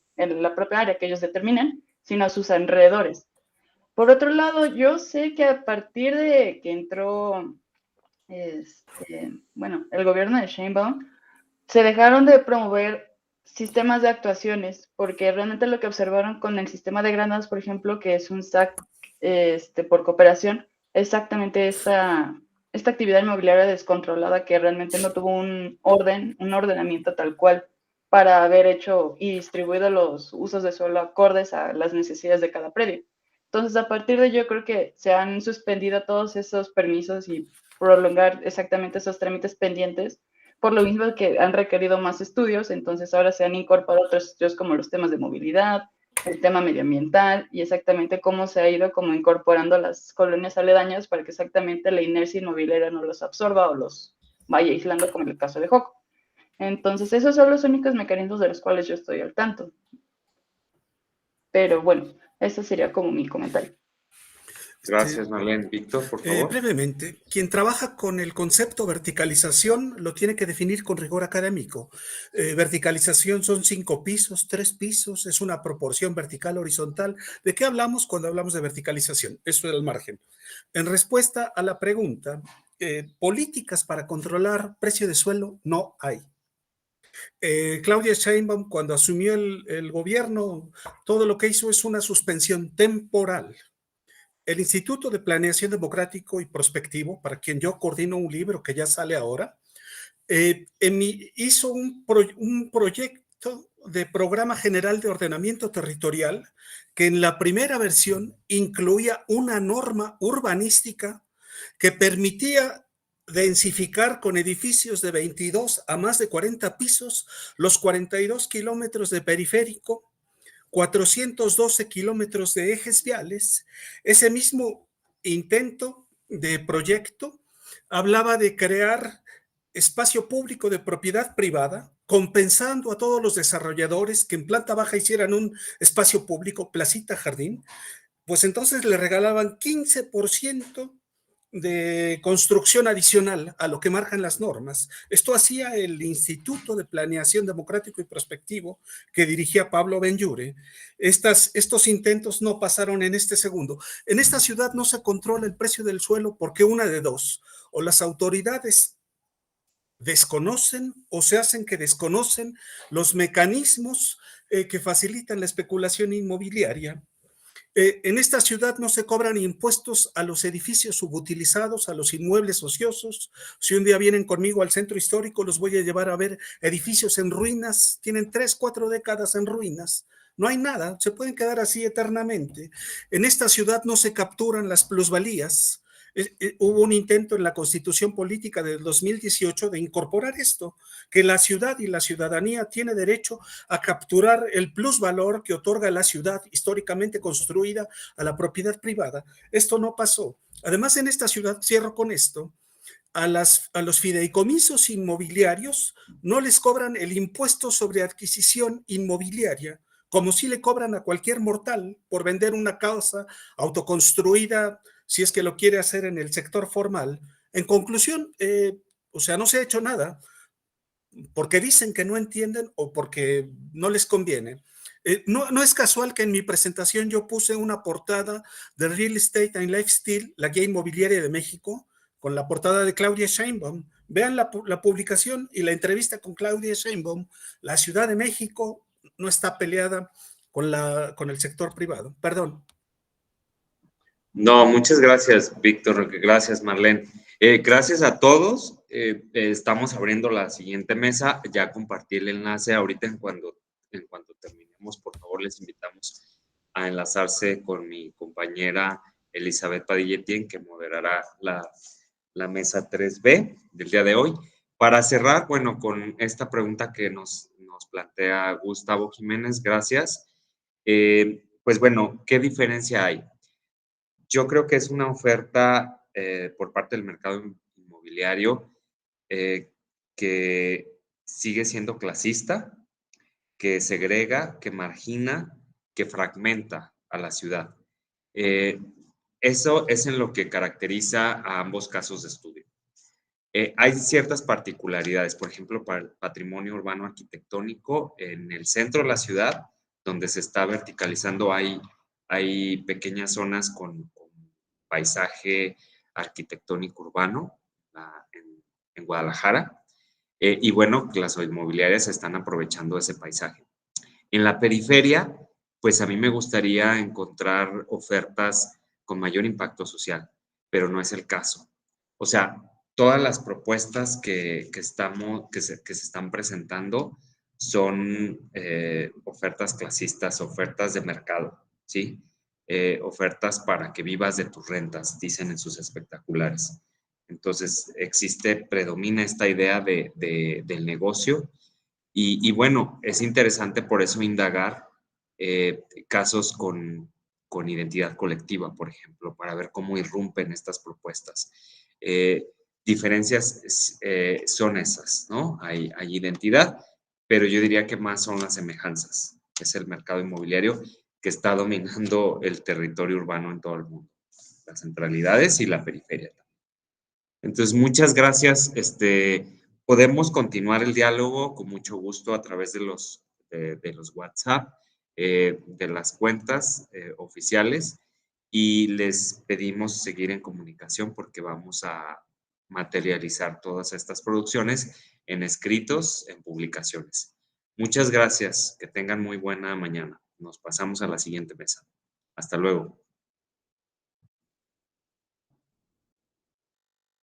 área que ellos determinan, sino a sus alrededores. Por otro lado, yo sé que a partir de que entró el gobierno de Sheinbaum, se dejaron de promover sistemas de actuaciones, porque realmente lo que observaron con el sistema de granadas, por ejemplo, que es un SAC por cooperación, exactamente esta actividad inmobiliaria descontrolada que realmente no tuvo un ordenamiento tal cual para haber hecho y distribuido los usos de suelo acordes a las necesidades de cada predio. Entonces, a partir de ello, creo que se han suspendido todos esos permisos y prolongar exactamente esos trámites pendientes, por lo mismo que han requerido más estudios. Entonces ahora se han incorporado otros estudios como los temas de movilidad, el tema medioambiental y exactamente cómo se ha ido como incorporando las colonias aledañas para que exactamente la inercia inmobiliaria no los absorba o los vaya aislando, como en el caso de Joco. Entonces esos son los únicos mecanismos de los cuales yo estoy al tanto. Pero bueno, ese sería como mi comentario. Gracias, Marlene. Víctor, por favor. Brevemente, quien trabaja con el concepto verticalización lo tiene que definir con rigor académico. Verticalización son 5 pisos, 3 pisos, es una proporción vertical horizontal. ¿De qué hablamos cuando hablamos de verticalización? Eso es el margen. En respuesta a la pregunta, políticas para controlar precio de suelo no hay. Claudia Sheinbaum, cuando asumió el gobierno, todo lo que hizo es una suspensión temporal. El Instituto de Planeación Democrático y Prospectivo, para quien yo coordino un libro que ya sale ahora, hizo un proyecto de Programa General de Ordenamiento Territorial que en la primera versión incluía una norma urbanística que permitía densificar con edificios de 22 a más de 40 pisos los 42 kilómetros de periférico, 412 kilómetros de ejes viales. Ese mismo intento de proyecto hablaba de crear espacio público de propiedad privada, compensando a todos los desarrolladores que en planta baja hicieran un espacio público, placita, jardín, pues entonces le regalaban 15% de construcción adicional a lo que marcan las normas. Esto hacía el Instituto de Planeación Democrático y Prospectivo que dirigía Pablo Benlliure. Estos intentos no pasaron en este segundo. En esta ciudad no se controla el precio del suelo porque una de dos, o las autoridades desconocen o se hacen que desconocen los mecanismos que facilitan la especulación inmobiliaria. En esta ciudad no se cobran impuestos a los edificios subutilizados, a los inmuebles ociosos. Si un día vienen conmigo al centro histórico, los voy a llevar a ver edificios en ruinas, tienen 3, 4 décadas en ruinas. No hay nada, se pueden quedar así eternamente. En esta ciudad no se capturan las plusvalías. Hubo un intento en la Constitución Política del 2018 de incorporar esto, que la ciudad y la ciudadanía tiene derecho a capturar el plusvalor que otorga la ciudad históricamente construida a la propiedad privada. Esto no pasó. Además, en esta ciudad, cierro con esto, a los fideicomisos inmobiliarios no les cobran el impuesto sobre adquisición inmobiliaria, como si le cobran a cualquier mortal por vender una casa autoconstruida, si es que lo quiere hacer en el sector formal. En conclusión, no se ha hecho nada porque dicen que no entienden o porque no les conviene. No es casual que en mi presentación yo puse una portada de Real Estate and Lifestyle, la guía inmobiliaria de México, con la portada de Claudia Sheinbaum. Vean la publicación y la entrevista con Claudia Sheinbaum. La Ciudad de México no está peleada con el sector privado. Perdón. No, muchas gracias, Víctor. Gracias, Marlene. Gracias a todos. Estamos abriendo la siguiente mesa. Ya compartí el enlace. Ahorita en cuanto terminemos, por favor, les invitamos a enlazarse con mi compañera Elizabeth Padilla-Etienne, que moderará la mesa 3B del día de hoy. Para cerrar, bueno, con esta pregunta que nos plantea Gustavo Jiménez, gracias. Pues bueno, ¿qué diferencia hay? Yo creo que es una oferta por parte del mercado inmobiliario que sigue siendo clasista, que segrega, que margina, que fragmenta a la ciudad. Eso es en lo que caracteriza a ambos casos de estudio. Hay ciertas particularidades, por ejemplo, para el patrimonio urbano arquitectónico, en el centro de la ciudad, donde se está verticalizando, hay pequeñas zonas con paisaje arquitectónico urbano en Guadalajara, y bueno, las inmobiliarias están aprovechando ese paisaje. En la periferia, pues a mí me gustaría encontrar ofertas con mayor impacto social, pero no es el caso. O sea, todas las propuestas que se están presentando son ofertas clasistas, ofertas de mercado, ¿sí? Ofertas para que vivas de tus rentas, dicen en sus espectaculares. Entonces, predomina esta idea del negocio y bueno, es interesante por eso indagar casos con identidad colectiva, por ejemplo, para ver cómo irrumpen estas propuestas. Diferencias son esas, ¿no? Hay identidad, pero yo diría que más son las semejanzas. Es el mercado inmobiliario que está dominando el territorio urbano en todo el mundo, las centralidades y la periferia también. Entonces, muchas gracias. Podemos continuar el diálogo con mucho gusto a través de los WhatsApp, de las cuentas oficiales, y les pedimos seguir en comunicación porque vamos a materializar todas estas producciones en escritos, en publicaciones. Muchas gracias. Que tengan muy buena mañana. Nos pasamos a la siguiente mesa. Hasta luego.